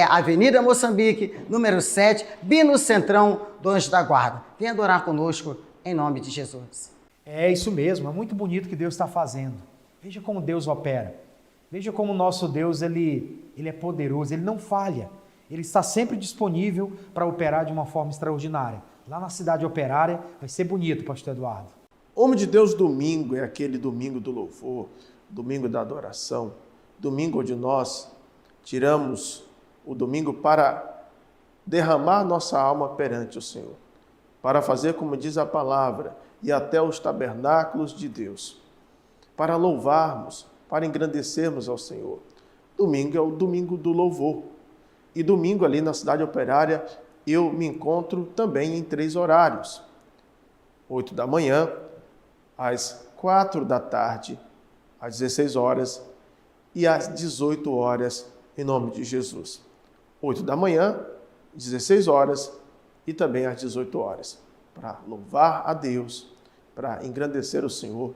Avenida Moçambique, número 7, bem no centrão do Anjo da Guarda. Venha adorar conosco, em nome de Jesus. É isso mesmo, é muito bonito o que Deus está fazendo. Veja como Deus opera, veja como o nosso Deus ele é poderoso, Ele não falha. Ele está sempre disponível para operar de uma forma extraordinária. Lá na cidade operária vai ser bonito, pastor Eduardo. Homem de Deus, domingo é aquele domingo do louvor, domingo da adoração, domingo onde nós tiramos o domingo para derramar nossa alma perante o Senhor, para fazer como diz a palavra, ir até os tabernáculos de Deus, para louvarmos, para engrandecermos ao Senhor. Domingo é o domingo do louvor. E domingo ali na Cidade Operária eu me encontro também em 3 horários. 8 da manhã, às 4 da tarde, às 16 horas e às 18 horas, em nome de Jesus. 8 da manhã, 16 horas e também às 18 horas, para louvar a Deus, para engrandecer o Senhor,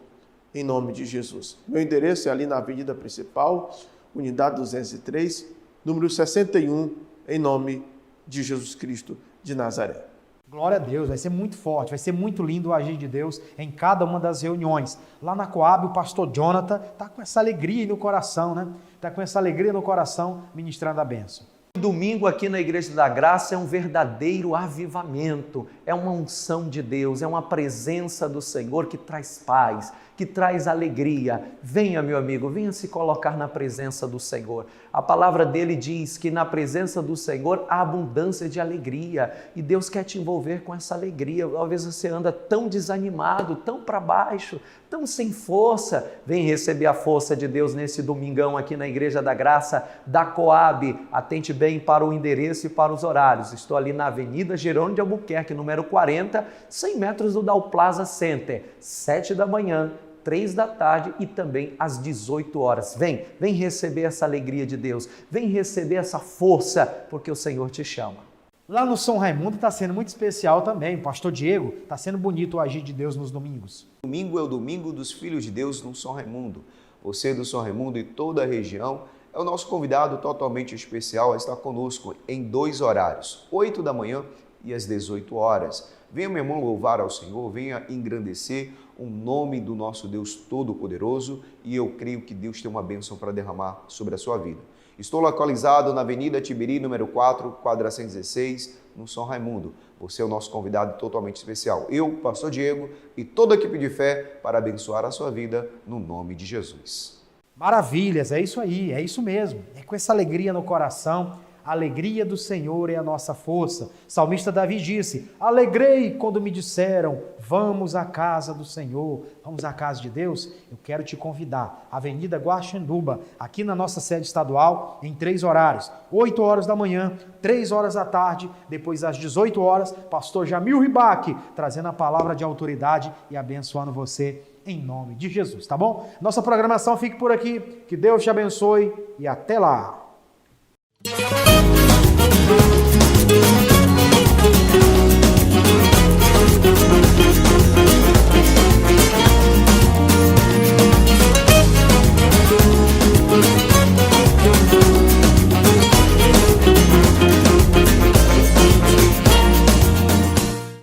em nome de Jesus. Meu endereço é ali na Avenida Principal, Unidade 203, número 61, em nome de Jesus Cristo de Nazaré. Glória a Deus, vai ser muito forte, vai ser muito lindo o agir de Deus em cada uma das reuniões. Lá na Coab, o pastor Jonathan está com essa alegria no coração, né? Está com essa alegria no coração ministrando a bênção. Domingo aqui na Igreja da Graça é um verdadeiro avivamento, é uma unção de Deus, é uma presença do Senhor que traz paz, que traz alegria. Venha, meu amigo, venha se colocar na presença do Senhor. A palavra dele diz que na presença do Senhor há abundância de alegria e Deus quer te envolver com essa alegria. Talvez você anda tão desanimado, tão para baixo, tão sem força. Vem receber a força de Deus nesse domingão aqui na Igreja da Graça da Coab. Atente bem para o endereço e para os horários. Estou ali na Avenida Jerônimo de Albuquerque, número 40, 100 metros do Dow Plaza Center, 7 da manhã, 3 da tarde e também às 18 horas. Vem receber essa alegria de Deus, vem receber essa força, porque o Senhor te chama. Lá no São Raimundo está sendo muito especial também, pastor Diego, está sendo bonito o agir de Deus nos domingos. Domingo é o domingo dos filhos de Deus no São Raimundo. Você do São Raimundo e toda a região é o nosso convidado totalmente especial a estar conosco em 2 horários, 8 da manhã e às 18 horas. Venha, meu irmão, louvar ao Senhor, venha engrandecer o nome do nosso Deus Todo-Poderoso e eu creio que Deus tem uma bênção para derramar sobre a sua vida. Estou localizado na Avenida Tibiri, número 4, quadra 116, no São Raimundo. Você é o nosso convidado totalmente especial. Eu, pastor Diego e toda a equipe de fé para abençoar a sua vida no nome de Jesus. Maravilhas, é isso aí, é isso mesmo. É com essa alegria no coração. A alegria do Senhor é a nossa força. O salmista Davi disse, alegrei quando me disseram, vamos à casa do Senhor, vamos à casa de Deus. Eu quero te convidar, Avenida Guaxinduba, aqui na nossa sede estadual, em 3 horários, 8 horas da manhã, 3 horas da tarde, depois às 18 horas, pastor Jamil Ribac, trazendo a palavra de autoridade e abençoando você em nome de Jesus, tá bom? Nossa programação fica por aqui, que Deus te abençoe e até lá!